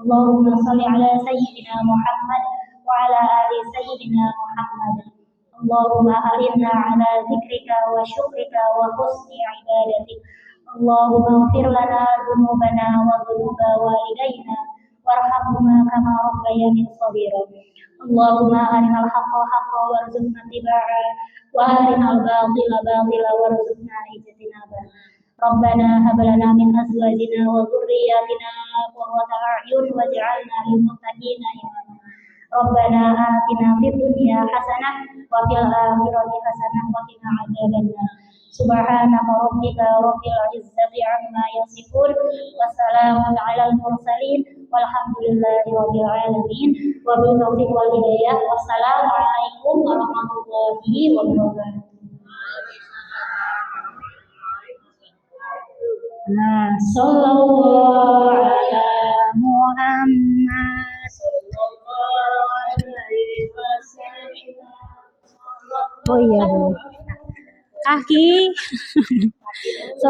Allahumma shalli ala sayyidina Muhammad wa ala ali sayyidina Muhammad. Allahumma a'inna ala dzikrika wa syukrika wa husni ibadatik. Allahumma ighfir lana dzunubana wa dzunuba walidayna warhamhuma kama rabbayani shaghira. Allahumma arinal haqqa haqqan warzuqna ittiba'a wa arinal batila batila warzuqna ijtinaba. Rabbana hab lana min azwajina wa dhurriyyatina qurrata a'yun waj'alna lil muttaqina imama. Rabbana atina fid dunya hasanah wa fil akhirati hasanah wa qina adzabannar. Subhana rabbika rabbil izzati amma yasifun wa salamun 'alal mursalin walhamdulillahi rabbil alamin wa bil taufiq wal hidayah. Wassalamualaikum warahmatullahi wabarakatuh. Nah, sallallahu ala Muhammad sallallahu alaihi wasallam. Oh iya, Bu. Kaki. So